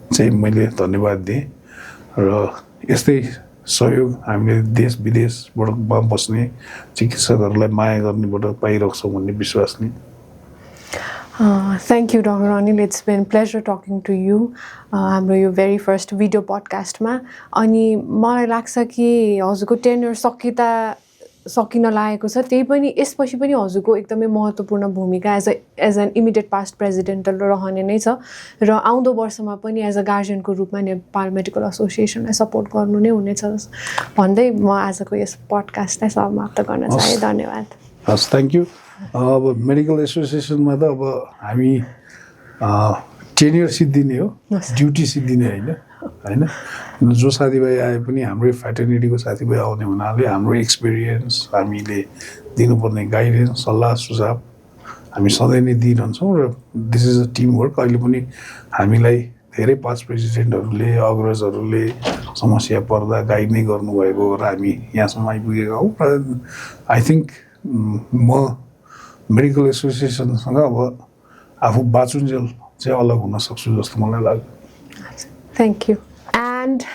चाहिँ मैले धन्यवाद दिएँ र यस्तै सहयोग हामीले देश विदेशबाट बस्ने चिकित्सकहरूलाई माया गर्नेबाट पाइरहेको छौँ भन्ने विश्वास नै Thank you, Dr. Anil. It's been a pleasure talking to you. हाम्रो यो very first video podcastमा अनि मलाई लाग्छ कि हजुरको टेन्योर सकिन लागेको छ त्यही पनि यसपछि पनि हजुरको एकदमै महत्त्वपूर्ण भूमिका as an immediate past president रहने नै छ र आउँदो वर्षमा पनि एज अ गार्जियनको रूपमा नेपाल मेडिकल एसोसिएसनलाई सपोर्ट गर्नु नै हुनेछ भन्दै म आजको यस पडकास्टलाई समाप्त गर्न चाहे धन्यवाद हस् थ्याङ्क यू अब मेडिकल एसोसिएसनमा त अब हामी टेन्योर सिद्धिने हो ड्युटी सिद्धिने होइन जो साथीभाइ आए पनि हाम्रै फ्याटर्निटीको साथीभाइ आउने हुनाले हाम्रो एक्सपिरियन्स हामीले दिनुपर्ने गाइडेन्स सल्लाह सुझाव हामी सधैँ नै दिइरहन्छौँ र this is a team work अहिले पनि हामीलाई धेरै पास्ट प्रेसिडेन्टहरूले अग्रजहरूले समस्या पर्दा गाइड नै गर्नुभएको र हामी यहाँसम्म आइपुगेका हौँ र आई थिङ्क म मेडिकल एसोसिएसनसँग अब आफू बाँचुन्जेल चाहिँ अलग हुन सक्छु जस्तो मलाई लाग्छ Thank you. And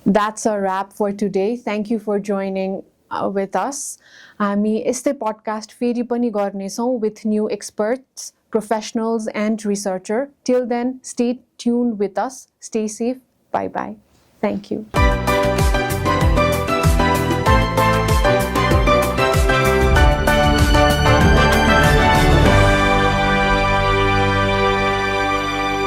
that's a wrap for today. Thank you for joining with us. हामी यस्तै podcast फेरि पनि गर्नेछौँ with new experts, professionals and researcher. Till then, stay tuned with us. Stay safe. Bye-bye. Thank you.